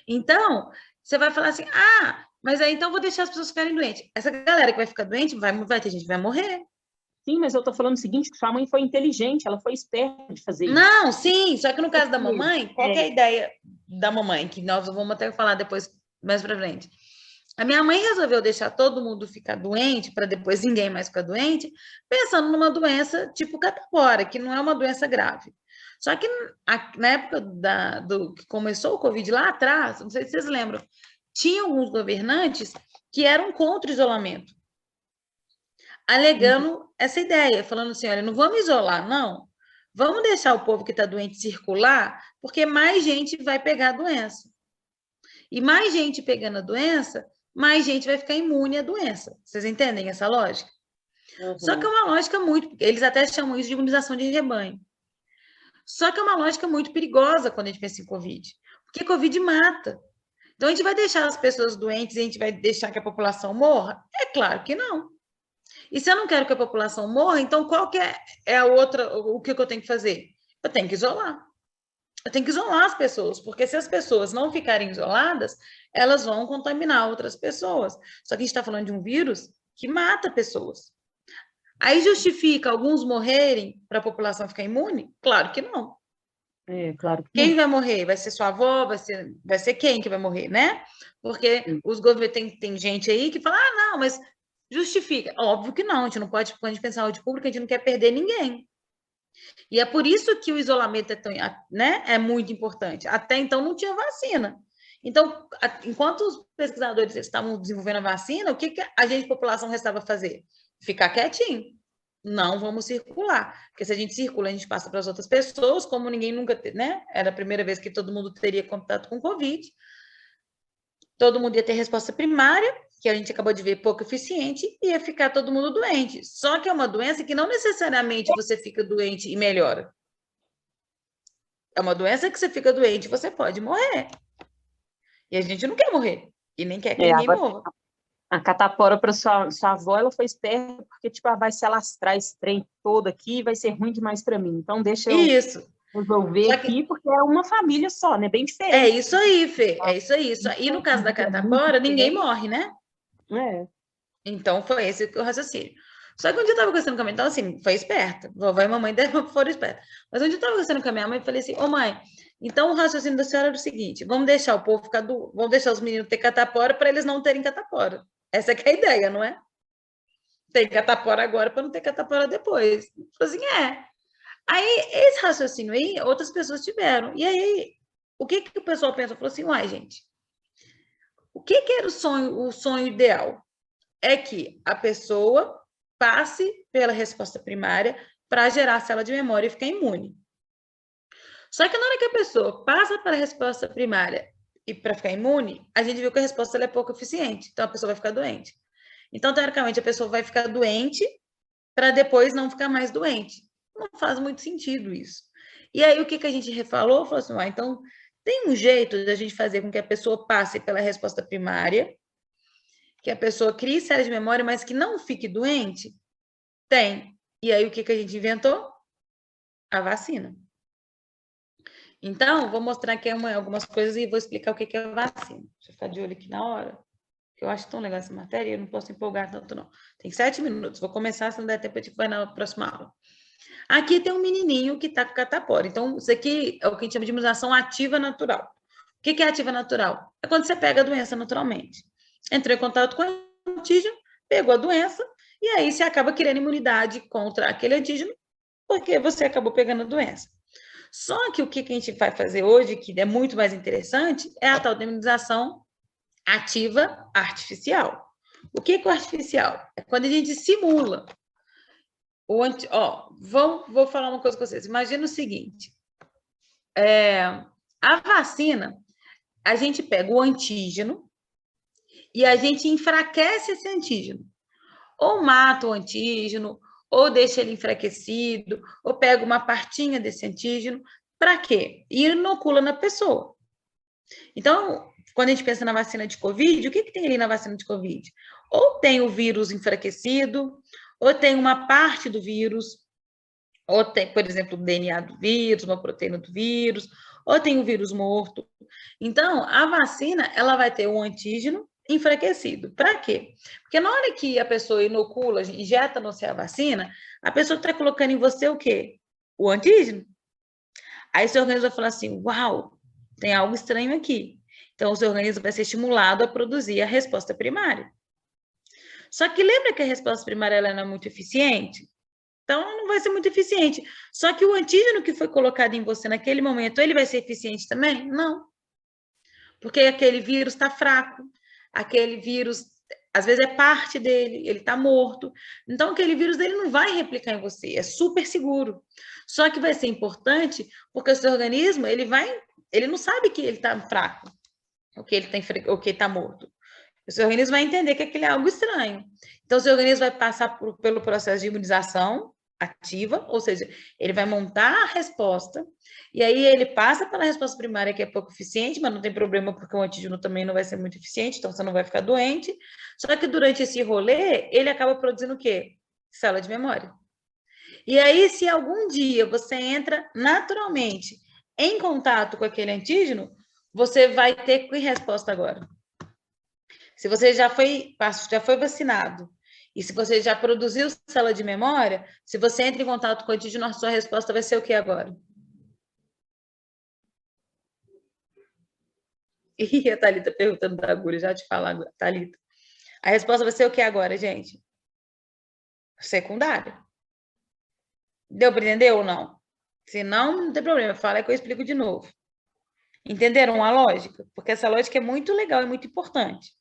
Então, você vai falar assim, mas aí então vou deixar as pessoas ficarem doentes. Essa galera que vai ficar doente, vai ter gente que vai morrer. Sim, mas eu estou falando o seguinte, que sua mãe foi inteligente, ela foi esperta de fazer isso. Não, sim, só que no caso da mamãe, qual que é a ideia da mamãe? Que nós vamos até falar depois, mais pra frente. A minha mãe resolveu deixar todo mundo ficar doente, para depois ninguém mais ficar doente, pensando numa doença tipo catapora, que não é uma doença grave. Só que na época que começou o Covid lá atrás, não sei se vocês lembram, tinha alguns governantes que eram contra o isolamento, alegando essa ideia, falando assim, olha, não vamos isolar, não. Vamos deixar o povo que está doente circular, porque mais gente vai pegar a doença. E mais gente pegando a doença, mais gente vai ficar imune à doença. Vocês entendem essa lógica? Uhum. Só que é uma lógica eles até chamam isso de imunização de rebanho. Só que é uma lógica muito perigosa quando a gente pensa em Covid, porque Covid mata. Então, a gente vai deixar as pessoas doentes e a gente vai deixar que a população morra? É claro que não. E se eu não quero que a população morra, então qual que é a outra, o que eu tenho que fazer? Eu tenho que isolar. Eu tenho que isolar as pessoas, porque se as pessoas não ficarem isoladas, elas vão contaminar outras pessoas. Só que a gente está falando de um vírus que mata pessoas. Aí justifica alguns morrerem para a população ficar imune? Claro que não. Claro que quem não. Vai morrer? Vai ser sua avó? Vai ser quem que vai morrer, né? Porque os governos tem gente aí que fala, não, mas justifica. Óbvio que não, a gente não pode, quando a gente pensa em saúde pública, a gente não quer perder ninguém. E é por isso que o isolamento é muito importante. Até então não tinha vacina. Então, enquanto os pesquisadores estavam desenvolvendo a vacina, o que a gente, população, restava fazer? Ficar quietinho. Não vamos circular. Porque se a gente circula, a gente passa para as outras pessoas, como ninguém nunca, né? Era a primeira vez que todo mundo teria contato com Covid. Todo mundo ia ter resposta primária, que a gente acabou de ver pouco eficiente, e ia ficar todo mundo doente. Só que é uma doença que não necessariamente você fica doente e melhora. É uma doença que você fica doente e você pode morrer. E a gente não quer morrer. E nem quer que ninguém morra. A catapora para sua avó, ela foi esperta, porque, tipo, vai se alastrar esse trem todo aqui, vai ser ruim demais para mim. Então, deixa eu resolver aqui, porque é uma família só, né? Bem diferente. É isso aí, Fê. É isso aí. E no caso da catapora, ninguém morre, né? Então, foi esse o raciocínio. Só que um dia eu estava conversando com a minha mãe, então, assim, foi esperta. Vovó e mamãe foram espertas. Mas um dia eu estava conversando com a minha mãe e falei assim, mãe, então o raciocínio da senhora era o seguinte, vamos deixar o povo ficar vamos deixar os meninos ter catapora para eles não terem catapora. Essa que é a ideia, não é? Tem catapora agora para não ter catapora depois. Eu falei assim, Aí, esse raciocínio aí, outras pessoas tiveram. E aí, o que o pessoal pensa? Falou assim, gente, o que era o sonho ideal? É que a pessoa passe pela resposta primária para gerar a célula de memória e ficar imune. Só que na hora que a pessoa passa para a resposta primária e para ficar imune, a gente viu que a resposta é pouco eficiente, então a pessoa vai ficar doente. Então, teoricamente, a pessoa vai ficar doente para depois não ficar mais doente. Não faz muito sentido isso. E aí, o que a gente falou? Falou assim, então, tem um jeito de a gente fazer com que a pessoa passe pela resposta primária que a pessoa crie células de memória, mas que não fique doente? Tem. E aí, o que a gente inventou? A vacina. Então, vou mostrar aqui algumas coisas e vou explicar o que é a vacina. Deixa eu ficar de olho aqui na hora. Eu acho tão legal essa matéria, eu não posso empolgar tanto, não. Tem 7 minutos. Vou começar, se não der tempo, a gente vai na próxima aula. Aqui tem um menininho que está com catapora. Então, isso aqui é o que a gente chama de imunização ativa natural. O que é ativa natural? É quando você pega a doença naturalmente. Entrou em contato com o antígeno, pegou a doença, e aí você acaba criando imunidade contra aquele antígeno, porque você acabou pegando a doença. Só que o que a gente vai fazer hoje, que é muito mais interessante, é a tal da imunização ativa artificial. O que é o artificial? É quando a gente simula. Vou falar uma coisa com vocês. Imagina o seguinte. A vacina, a gente pega o antígeno e a gente enfraquece esse antígeno. Ou mata o antígeno, ou deixa ele enfraquecido, ou pega uma partinha desse antígeno. Para quê? E inocula na pessoa. Então, quando a gente pensa na vacina de Covid, o que tem ali na vacina de Covid? Ou tem o vírus enfraquecido, ou tem uma parte do vírus, ou tem, por exemplo, o DNA do vírus, uma proteína do vírus, ou tem o vírus morto. Então, a vacina, ela vai ter um antígeno enfraquecido. Para quê? Porque na hora que a pessoa inocula, injeta no você a vacina, a pessoa está colocando em você o quê? O antígeno. Aí seu organismo vai falar assim, uau, tem algo estranho aqui. Então, o seu organismo vai ser estimulado a produzir a resposta primária. Só que lembra que a resposta primária ela não é muito eficiente? Então, não vai ser muito eficiente. Só que o antígeno que foi colocado em você naquele momento, ele vai ser eficiente também? Não. Porque aquele vírus está fraco. Aquele vírus, às vezes, é parte dele, ele está morto. Então, aquele vírus ele não vai replicar em você, é super seguro. Só que vai ser importante porque o seu organismo, ele não sabe que ele está fraco, ou que ele está morto. O seu organismo vai entender que aquilo é algo estranho. Então, o seu organismo vai passar pelo processo de imunização ativa, ou seja, ele vai montar a resposta, e aí ele passa pela resposta primária, que é pouco eficiente, mas não tem problema, porque o antígeno também não vai ser muito eficiente, então você não vai ficar doente. Só que durante esse rolê, ele acaba produzindo o quê? Célula de memória. E aí, se algum dia você entra naturalmente em contato com aquele antígeno, você vai ter que resposta agora. Se você já foi vacinado, e se você já produziu célula de memória, se você entra em contato com o antígeno, a sua resposta vai ser o que agora? Ih, a Thalita perguntando da agulha, já te falo, Thalita. A resposta vai ser o que agora, gente? Secundária. Deu para entender ou não? Se não, não tem problema, fala que eu explico de novo. Entenderam a lógica? Porque essa lógica é muito legal e muito importante.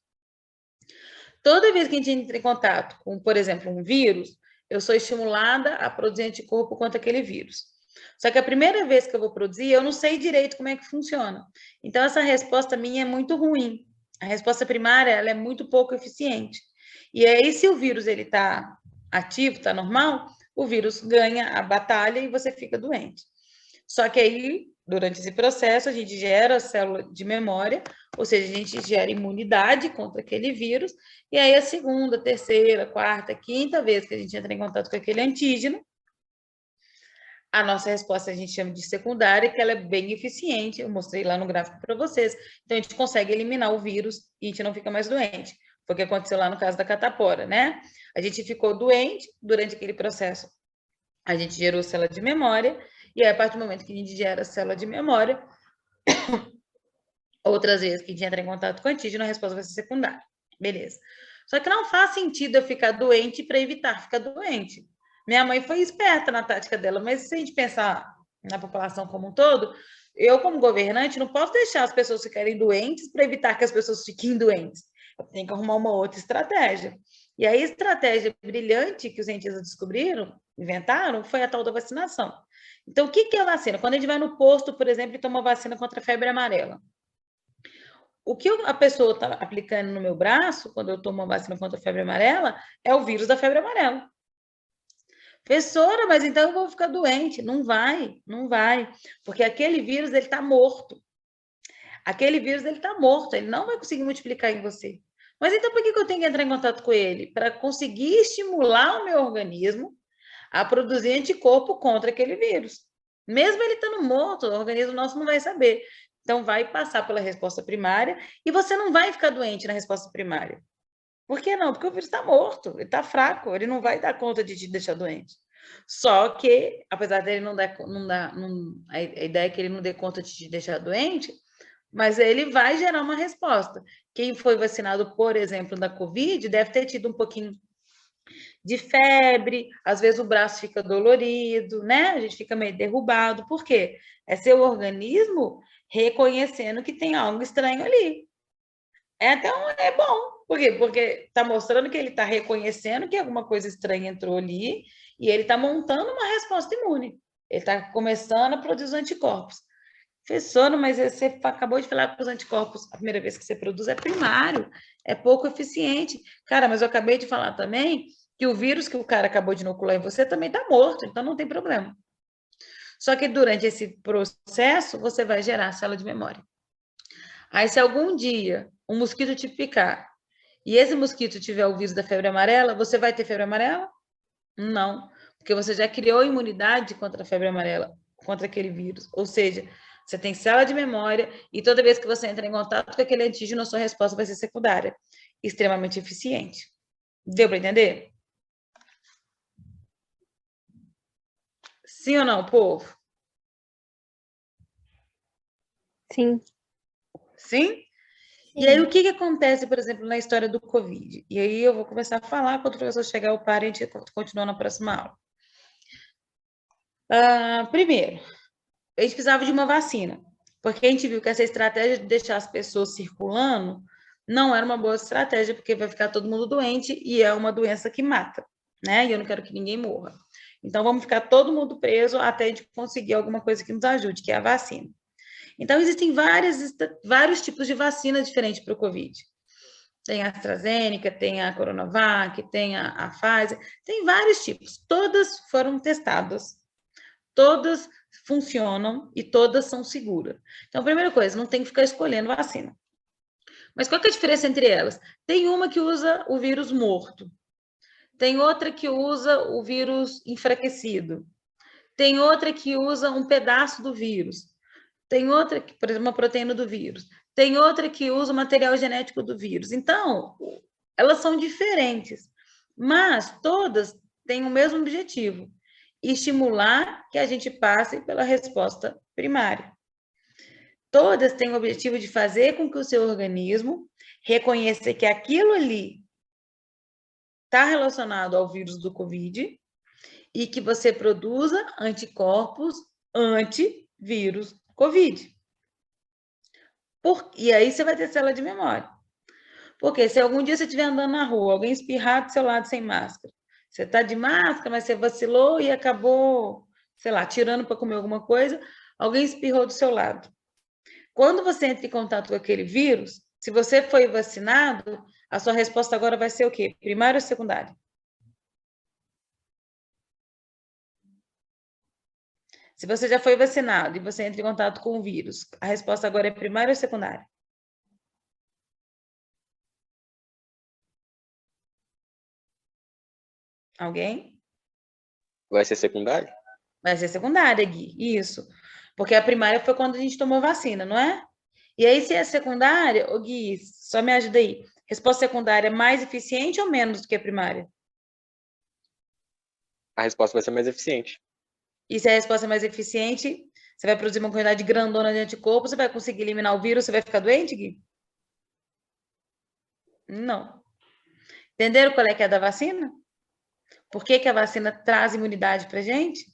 Toda vez que a gente entra em contato com, por exemplo, um vírus, eu sou estimulada a produzir anticorpo contra aquele vírus. Só que a primeira vez que eu vou produzir, eu não sei direito como é que funciona. Então, essa resposta minha é muito ruim. A resposta primária, ela é muito pouco eficiente. E aí, se o vírus está ativo, está normal, o vírus ganha a batalha e você fica doente. Só que aí, durante esse processo, a gente gera a célula de memória, ou seja, a gente gera imunidade contra aquele vírus, e aí a segunda, terceira, quarta, quinta vez que a gente entra em contato com aquele antígeno, a nossa resposta a gente chama de secundária, que ela é bem eficiente, eu mostrei lá no gráfico para vocês, então a gente consegue eliminar o vírus e a gente não fica mais doente. Foi o que aconteceu lá no caso da catapora, né? A gente ficou doente durante aquele processo, a gente gerou célula de memória, e aí, a partir do momento que a gente gera célula de memória, outras vezes que a gente entra em contato com o antígeno, a resposta vai ser secundária. Beleza. Só que não faz sentido eu ficar doente para evitar ficar doente. Minha mãe foi esperta na tática dela, mas se a gente pensar na população como um todo, eu, como governante, não posso deixar as pessoas ficarem doentes para evitar que as pessoas fiquem doentes. Eu tenho que arrumar uma outra estratégia. E a estratégia brilhante que os cientistas descobriram, inventaram, foi a tal da vacinação. Então, o que é a vacina? Quando a gente vai no posto, por exemplo, e toma vacina contra a febre amarela. O que a pessoa está aplicando no meu braço, quando eu tomo uma vacina contra a febre amarela, é o vírus da febre amarela. Professora, mas então eu vou ficar doente. Não vai, não vai. Porque aquele vírus, ele está morto. Aquele vírus, ele está morto. Ele não vai conseguir multiplicar em você. Mas então por que eu tenho que entrar em contato com ele? Para conseguir estimular o meu organismo a produzir anticorpo contra aquele vírus. Mesmo ele estando morto, o organismo nosso não vai saber. Então, vai passar pela resposta primária e você não vai ficar doente na resposta primária. Por que não? Porque o vírus está morto, ele está fraco, ele não vai dar conta de te deixar doente. Só que, apesar dele a ideia é que ele não dê conta de te deixar doente, mas ele vai gerar uma resposta. Quem foi vacinado, por exemplo, da Covid, deve ter tido um pouquinho de febre, às vezes o braço fica dolorido, né? A gente fica meio derrubado. Por quê? É seu organismo reconhecendo que tem algo estranho ali. Então, é bom. Por quê? Porque está mostrando que ele está reconhecendo que alguma coisa estranha entrou ali e ele está montando uma resposta imune. Ele está começando a produzir os anticorpos. Professor, mas você acabou de falar que os anticorpos, a primeira vez que você produz é primário, é pouco eficiente. Cara, mas eu acabei de falar também que o vírus que o cara acabou de inocular em você também está morto, então não tem problema. Só que durante esse processo, você vai gerar célula de memória. Aí, se algum dia um mosquito te picar e esse mosquito tiver o vírus da febre amarela, você vai ter febre amarela? Não, porque você já criou imunidade contra a febre amarela, contra aquele vírus. Ou seja, você tem célula de memória e toda vez que você entra em contato com aquele antígeno, a sua resposta vai ser secundária, extremamente eficiente. Deu para entender? Sim ou não, povo? Sim. Sim? E aí, o que acontece, por exemplo, na história do Covid? E aí eu vou começar a falar, quando o professor chegar, eu paro e a gente continua na próxima aula. Primeiro, a gente precisava de uma vacina, porque a gente viu que essa estratégia de deixar as pessoas circulando não era uma boa estratégia, porque vai ficar todo mundo doente e é uma doença que mata, né? E eu não quero que ninguém morra. Então, vamos ficar todo mundo preso até a gente conseguir alguma coisa que nos ajude, que é a vacina. Então, existem vários tipos de vacina diferentes para o Covid. Tem a AstraZeneca, tem a Coronavac, tem a Pfizer, tem vários tipos. Todas foram testadas, todas funcionam e todas são seguras. Então, a primeira coisa, não tem que ficar escolhendo vacina. Mas qual que é a diferença entre elas? Tem uma que usa o vírus morto, tem outra que usa o vírus enfraquecido, tem outra que usa um pedaço do vírus, tem outra, por exemplo, uma proteína do vírus, tem outra que usa o material genético do vírus. Então, elas são diferentes, mas todas têm o mesmo objetivo, estimular que a gente passe pela resposta primária. Todas têm o objetivo de fazer com que o seu organismo reconheça que aquilo ali está relacionado ao vírus do Covid e que você produza anticorpos antivírus Covid. E aí você vai ter célula de memória. Porque se algum dia você estiver andando na rua, alguém espirrar do seu lado sem máscara, você está de máscara, mas você vacilou e acabou, sei lá, tirando para comer alguma coisa, alguém espirrou do seu lado. Quando você entra em contato com aquele vírus, se você foi vacinado, a sua resposta agora vai ser o quê? Primária ou secundária? Se você já foi vacinado e você entra em contato com o vírus, a resposta agora é primária ou secundária? Alguém? Vai ser secundário? Vai ser secundária, Gui, isso. Porque a primária foi quando a gente tomou vacina, não é? E aí, se é secundária, ô Gui, só me ajuda aí. Resposta secundária é mais eficiente ou menos do que a primária? A resposta vai ser mais eficiente. E se a resposta é mais eficiente, você vai produzir uma quantidade grandona de anticorpos, você vai conseguir eliminar o vírus, você vai ficar doente, Gui? Não. Entenderam qual é que é da vacina? Por que a vacina traz imunidade para a gente?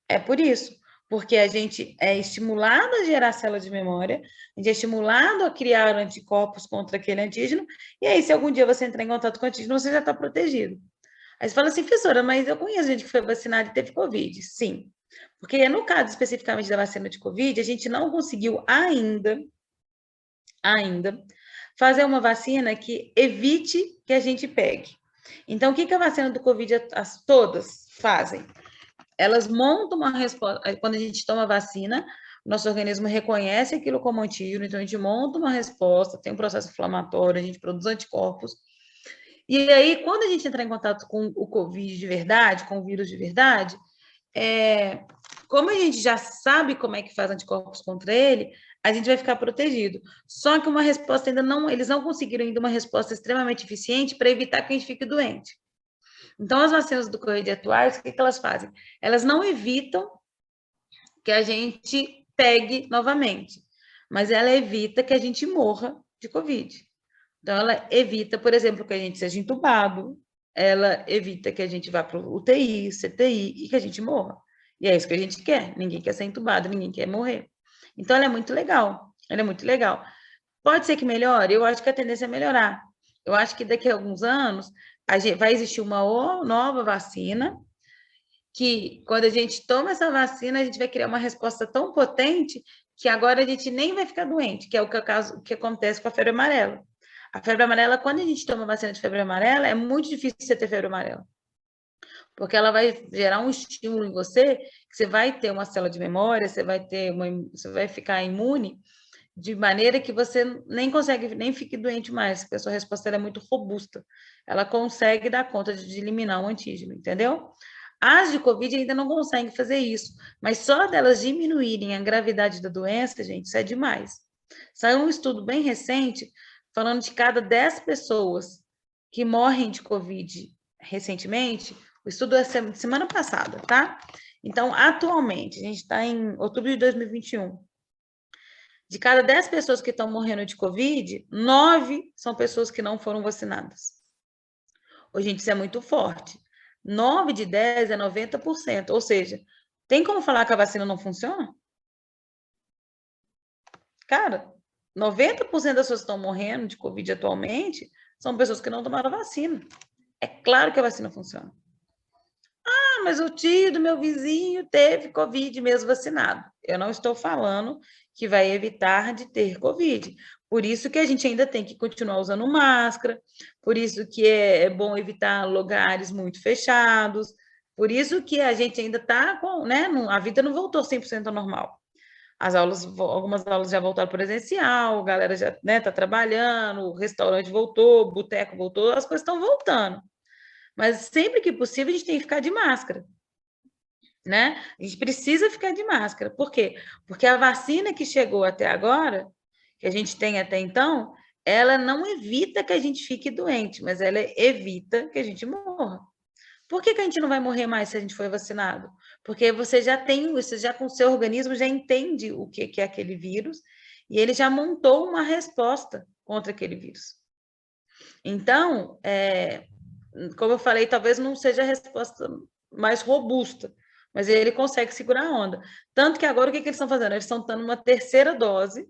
É por isso. Porque a gente é estimulado a gerar célula de memória, a gente é estimulado a criar anticorpos contra aquele antígeno, e aí, se algum dia você entrar em contato com o antígeno, você já está protegido. Aí você fala assim, professora, mas eu conheço gente que foi vacinada e teve Covid. Sim, porque no caso especificamente da vacina de Covid, a gente não conseguiu ainda fazer uma vacina que evite que a gente pegue. Então, o que a vacina do Covid, todas fazem? Elas montam uma resposta, quando a gente toma vacina, nosso organismo reconhece aquilo como antígeno, então a gente monta uma resposta, tem um processo inflamatório, a gente produz anticorpos. E aí, quando a gente entrar em contato com o Covid de verdade, com o vírus de verdade, como a gente já sabe como é que faz anticorpos contra ele, a gente vai ficar protegido. Só que uma resposta eles não conseguiram ainda uma resposta extremamente eficiente para evitar que a gente fique doente. Então, as vacinas do Covid atuais, o que elas fazem? Elas não evitam que a gente pegue novamente, mas ela evita que a gente morra de Covid. Então, ela evita, por exemplo, que a gente seja entubado, ela evita que a gente vá para o UTI, CTI e que a gente morra. E é isso que a gente quer. Ninguém quer ser entubado, ninguém quer morrer. Então, ela é muito legal. Ela é muito legal. Pode ser que melhore? Eu acho que a tendência é melhorar. Eu acho que daqui a alguns anos vai existir uma nova vacina que, quando a gente toma essa vacina, a gente vai criar uma resposta tão potente que agora a gente nem vai ficar doente, que é o que acontece com a febre amarela. A febre amarela, quando a gente toma vacina de febre amarela, é muito difícil você ter febre amarela. Porque ela vai gerar um estímulo em você, que você vai ter uma célula de memória, você vai ficar imune, de maneira que você nem fique doente mais, porque a sua resposta é muito robusta. Ela consegue dar conta de eliminar o antígeno, entendeu? As de Covid ainda não conseguem fazer isso, mas só delas diminuírem a gravidade da doença, gente, isso é demais. Saiu um estudo bem recente falando de cada 10 pessoas que morrem de Covid recentemente, o estudo é semana passada, tá? Então, atualmente, a gente está em outubro de 2021. De cada 10 pessoas que estão morrendo de Covid, 9 são pessoas que não foram vacinadas. Ô, gente, isso é muito forte. 9 de 10 é 90%. Ou seja, tem como falar que a vacina não funciona? Cara, 90% das pessoas que estão morrendo de Covid atualmente são pessoas que não tomaram vacina. É claro que a vacina funciona. Ah, mas o tio do meu vizinho teve Covid mesmo vacinado. Eu não estou falando que vai evitar de ter Covid. Por isso que a gente ainda tem que continuar usando máscara, por isso que é bom evitar lugares muito fechados, por isso que a gente ainda está com, né, a vida não voltou 100% ao normal. Algumas aulas já voltaram presencial, a galera já, né, tá trabalhando, o restaurante voltou, o boteco voltou, as coisas estão voltando. Mas sempre que possível, a gente tem que ficar de máscara, né? A gente precisa ficar de máscara. Por quê? Porque a vacina que chegou até agora, que a gente tem até então, ela não evita que a gente fique doente, mas ela evita que a gente morra. Por que a gente não vai morrer mais se a gente for vacinado? Porque você já com o seu organismo já entende o que é aquele vírus e ele já montou uma resposta contra aquele vírus. Então, como eu falei, talvez não seja a resposta mais robusta, mas ele consegue segurar a onda. Tanto que agora o que eles estão fazendo? Eles estão dando uma terceira dose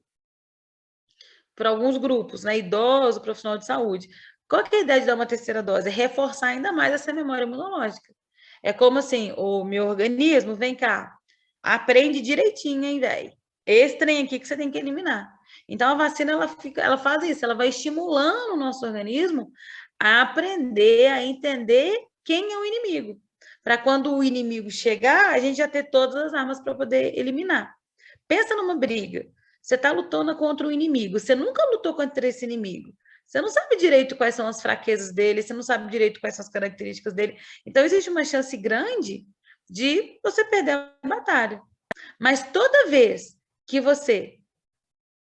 para alguns grupos, né? Idoso, profissional de saúde. Qual que é a ideia de dar uma terceira dose? É reforçar ainda mais essa memória imunológica. É como assim, o meu organismo, vem cá, aprende direitinho, hein, velho? Esse trem aqui que você tem que eliminar. Então, a vacina, ela faz isso, ela vai estimulando o nosso organismo a aprender, a entender quem é o inimigo. Para quando o inimigo chegar, a gente já ter todas as armas para poder eliminar. Pensa numa briga. Você está lutando contra o inimigo. Você nunca lutou contra esse inimigo. Você não sabe direito quais são as fraquezas dele, você não sabe direito quais são as características dele. Então, existe uma chance grande de você perder a batalha. Mas toda vez que você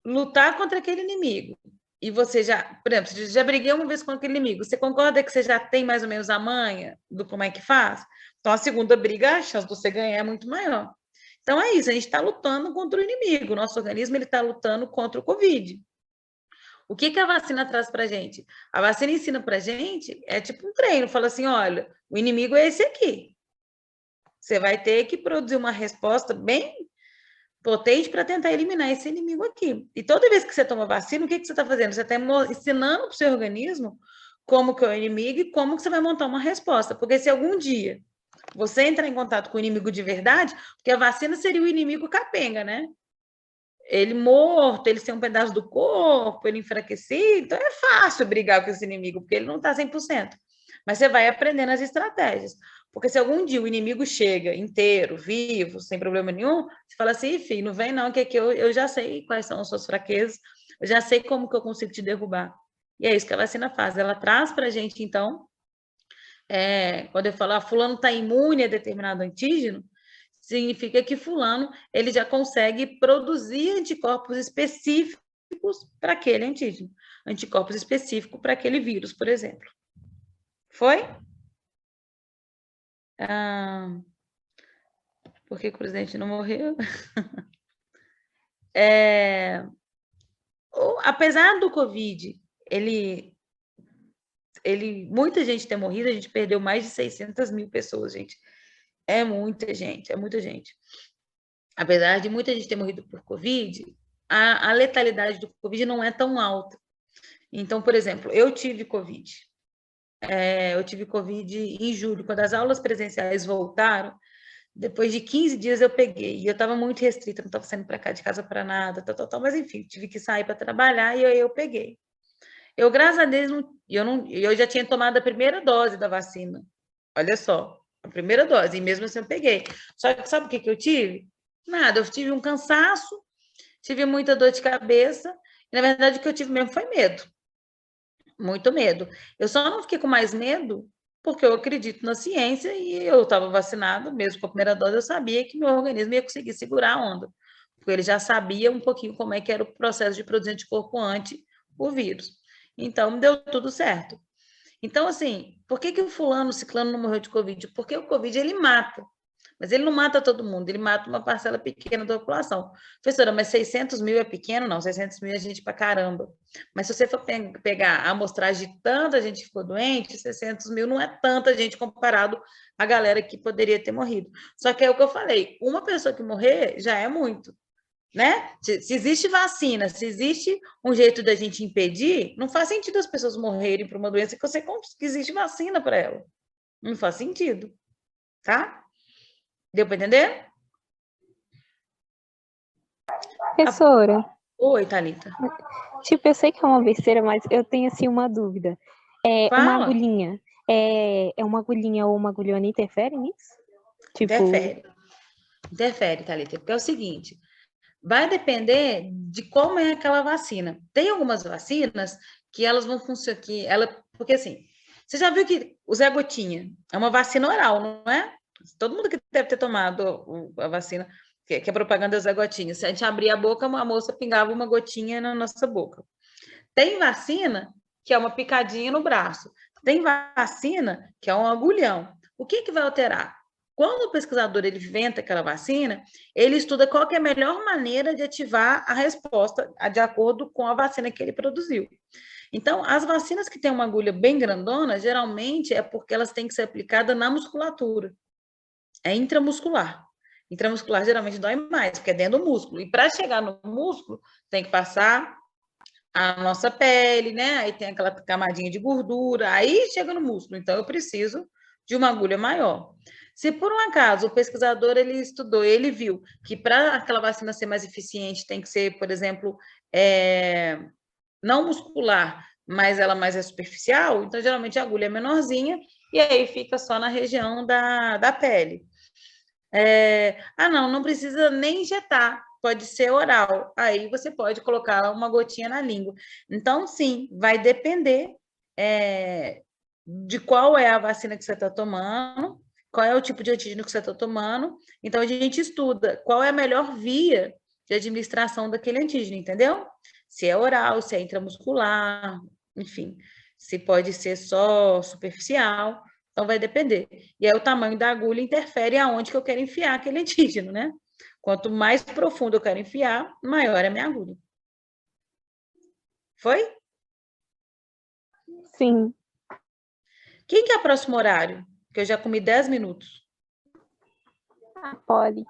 lutar contra aquele inimigo, e você já, por exemplo, você já briguei uma vez com aquele inimigo, você concorda que você já tem mais ou menos a manha do como é que faz? Então, a segunda briga, a chance de você ganhar é muito maior. Então, é isso, a gente está lutando contra o inimigo, o nosso organismo está lutando contra o Covid. O que a vacina traz para a gente? A vacina ensina para a gente, é tipo um treino, fala assim, olha, o inimigo é esse aqui. Você vai ter que produzir uma resposta bem potente para tentar eliminar esse inimigo aqui. E toda vez que você toma vacina, o que você está fazendo? Você está ensinando para o seu organismo como que é o inimigo e como que você vai montar uma resposta. Porque se algum dia você entrar em contato com o inimigo de verdade, porque a vacina seria o inimigo capenga, né? Ele morto, ele sem um pedaço do corpo, ele enfraquecido, então é fácil brigar com esse inimigo, porque ele não está 100%. Mas você vai aprendendo as estratégias. Porque se algum dia o inimigo chega inteiro, vivo, sem problema nenhum, você fala assim, filho, não vem não, que aqui eu já sei quais são as suas fraquezas, eu já sei como que eu consigo te derrubar. E é isso que a vacina faz, ela traz para a gente, então, quando eu falo, fulano está imune a determinado antígeno, significa que fulano ele já consegue produzir anticorpos específicos para aquele antígeno, anticorpos específicos para aquele vírus, por exemplo. Foi? Por que o presidente não morreu? Apesar do Covid, muita gente ter morrido, a gente perdeu mais de 600 mil pessoas, gente. É muita gente, é muita gente. Apesar de muita gente ter morrido por Covid, a letalidade do Covid não é tão alta. Então, por exemplo, eu tive Covid. Eu tive Covid em julho, quando as aulas presenciais voltaram. Depois de 15 dias eu peguei, e eu estava muito restrita, não estava saindo para cá de casa para nada, mas enfim, tive que sair para trabalhar e aí eu peguei. Eu, graças a Deus, eu já tinha tomado a primeira dose da vacina. Olha só, a primeira dose, e mesmo assim eu peguei. Só que sabe o que eu tive? Nada, eu tive um cansaço, tive muita dor de cabeça, e na verdade o que eu tive mesmo foi medo. Muito medo. Eu só não fiquei com mais medo porque eu acredito na ciência e eu estava vacinada, mesmo com a primeira dose, eu sabia que meu organismo ia conseguir segurar a onda, porque ele já sabia um pouquinho como é que era o processo de produzir anticorpo ante o vírus. Então, deu tudo certo. Então, assim, por que o fulano, o ciclano não morreu de Covid? Porque o Covid, ele mata. Mas ele não mata todo mundo, ele mata uma parcela pequena da população. Professora, mas 600 mil é pequeno? Não, 600 mil é gente pra caramba. Mas se você for pegar a amostragem de tanta gente que ficou doente, 600 mil não é tanta gente comparado à galera que poderia ter morrido. Só que é o que eu falei, uma pessoa que morrer já é muito, né? Se existe vacina, se existe um jeito da gente impedir, não faz sentido as pessoas morrerem por uma doença que existe vacina para ela. Não faz sentido, tá? Deu para entender? Professora. Oi, Thalita. Tipo, eu sei que é uma besteira, mas eu tenho, assim, uma dúvida. Uma agulhinha. É uma agulhinha ou uma agulhona interfere nisso? Tipo... Interfere, Thalita. Porque é o seguinte, vai depender de como é aquela vacina. Tem algumas vacinas que elas vão funcionar... Porque, assim, você já viu que o Zé Gotinha é uma vacina oral, não é? Todo mundo que deve ter tomado a vacina, que é propaganda das gotinhas. Se a gente abria a boca, a moça pingava uma gotinha na nossa boca. Tem vacina que é uma picadinha no braço. Tem vacina que é um agulhão. O que vai alterar? Quando o pesquisador ele inventa aquela vacina, ele estuda qual que é a melhor maneira de ativar a resposta de acordo com a vacina que ele produziu. Então, as vacinas que têm uma agulha bem grandona, geralmente é porque elas têm que ser aplicadas na musculatura. É intramuscular. Intramuscular geralmente dói mais, porque é dentro do músculo. E para chegar no músculo, tem que passar a nossa pele, né? Aí tem aquela camadinha de gordura, aí chega no músculo. Então, eu preciso de uma agulha maior. Se por um acaso o pesquisador ele estudou, ele viu que para aquela vacina ser mais eficiente tem que ser, por exemplo, não muscular, mas ela mais superficial, então geralmente a agulha é menorzinha e aí fica só na região da pele. Não precisa nem injetar, pode ser oral. Aí você pode colocar uma gotinha na língua. Então, sim, vai depender de qual é a vacina que você está tomando, qual é o tipo de antígeno que você está tomando. Então, a gente estuda qual é a melhor via de administração daquele antígeno, entendeu? Se é oral, se é intramuscular, enfim, se pode ser só superficial. Então, vai depender. E aí, o tamanho da agulha interfere aonde que eu quero enfiar aquele antígeno, né? Quanto mais profundo eu quero enfiar, maior é a minha agulha. Foi? Sim. Quem que é o próximo horário? Que eu já comi 10 minutos. Pode.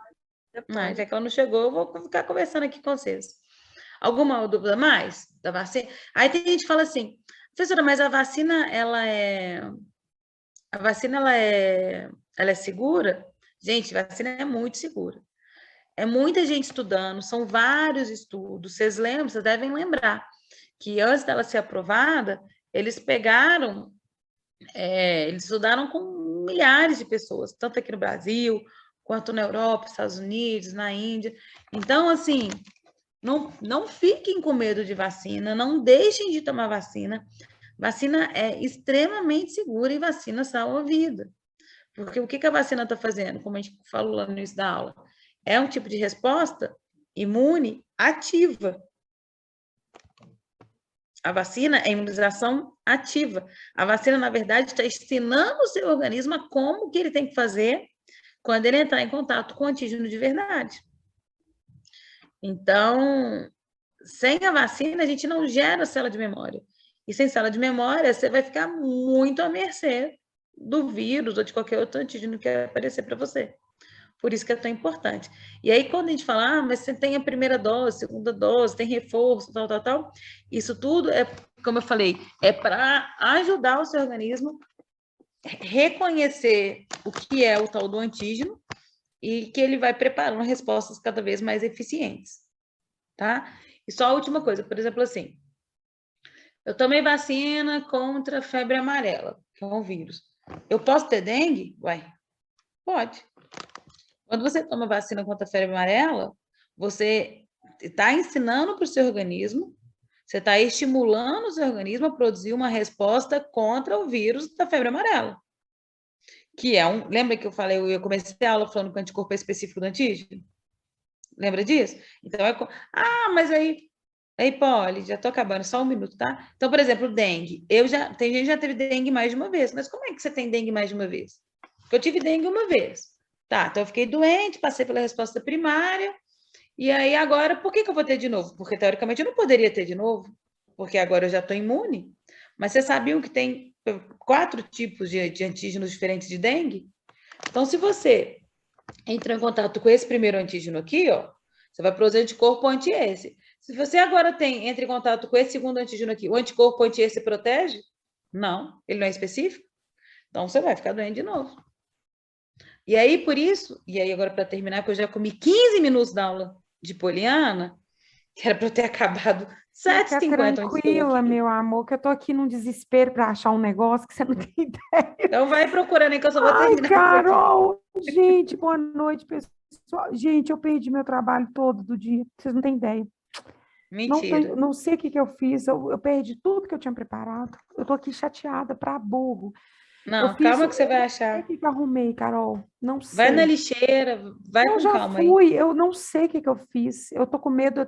Já que ela não chegou, eu vou ficar conversando aqui com vocês. Alguma dúvida mais da vacina? Aí tem gente que fala assim, professora, mas a vacina, ela é segura? Gente, a vacina é muito segura. É muita gente estudando, são vários estudos. Vocês lembram, vocês devem lembrar que antes dela ser aprovada, eles estudaram com milhares de pessoas, tanto aqui no Brasil, quanto na Europa, Estados Unidos, na Índia. Então, assim, não fiquem com medo de vacina, não deixem de tomar vacina. Vacina é extremamente segura e vacina salva a vida. Porque o que a vacina está fazendo, como a gente falou lá no início da aula, é um tipo de resposta imune ativa. A vacina é imunização ativa. A vacina, na verdade, está ensinando o seu organismo a como que ele tem que fazer quando ele entrar em contato com o antígeno de verdade. Então, sem a vacina, a gente não gera célula de memória. E sem célula de memória, você vai ficar muito à mercê do vírus ou de qualquer outro antígeno que vai aparecer para você. Por isso que é tão importante. E aí, quando a gente fala, mas você tem a primeira dose, segunda dose, tem reforço, tal, isso tudo é, como eu falei, é para ajudar o seu organismo a reconhecer o que é o tal do antígeno e que ele vai preparando respostas cada vez mais eficientes, tá? E só a última coisa, por exemplo, assim, eu tomei vacina contra a febre amarela, que é um vírus. Eu posso ter dengue? Uai, pode. Quando você toma vacina contra a febre amarela, você está ensinando para o seu organismo, você está estimulando o seu organismo a produzir uma resposta contra o vírus da febre amarela. Que é um... Lembra que eu falei, eu comecei a aula falando que o anticorpo é específico do antígeno? Lembra disso? Então, mas aí, Poli, já estou acabando, só um minuto, tá? Então, por exemplo, dengue. Tem gente que já teve dengue mais de uma vez, mas como é que você tem dengue mais de uma vez? Porque eu tive dengue uma vez. Tá, então eu fiquei doente, passei pela resposta primária, e aí agora, por que eu vou ter de novo? Porque, teoricamente, eu não poderia ter de novo, porque agora eu já estou imune. Mas vocês sabiam que tem 4 tipos de antígenos diferentes de dengue? Então, se você entra em contato com esse primeiro antígeno aqui, ó, você vai produzir anticorpo anti-esse. Se você agora entra em contato com esse segundo antígeno aqui, o anticorpo anti-esse protege? Não, ele não é específico. Então, você vai ficar doente de novo. E aí, por isso, e aí agora para terminar, porque eu já comi 15 minutos da aula de Poliana, que era para eu ter acabado 7h50. Fica tranquila, meu amor, que eu tô aqui num desespero para achar um negócio que você não tem ideia. Então vai procurando aí que eu só vou terminar. Carol! Gente, boa noite, pessoal. Gente, eu perdi meu trabalho todo do dia, vocês não têm ideia. Mentira. Não sei o que eu fiz, eu perdi tudo que eu tinha preparado. Eu tô aqui chateada para burro. Não, calma que você vai achar. O que eu arrumei, Carol? Não sei. Vai na lixeira, vai com calma aí. Eu não sei o que eu fiz. Eu tô com medo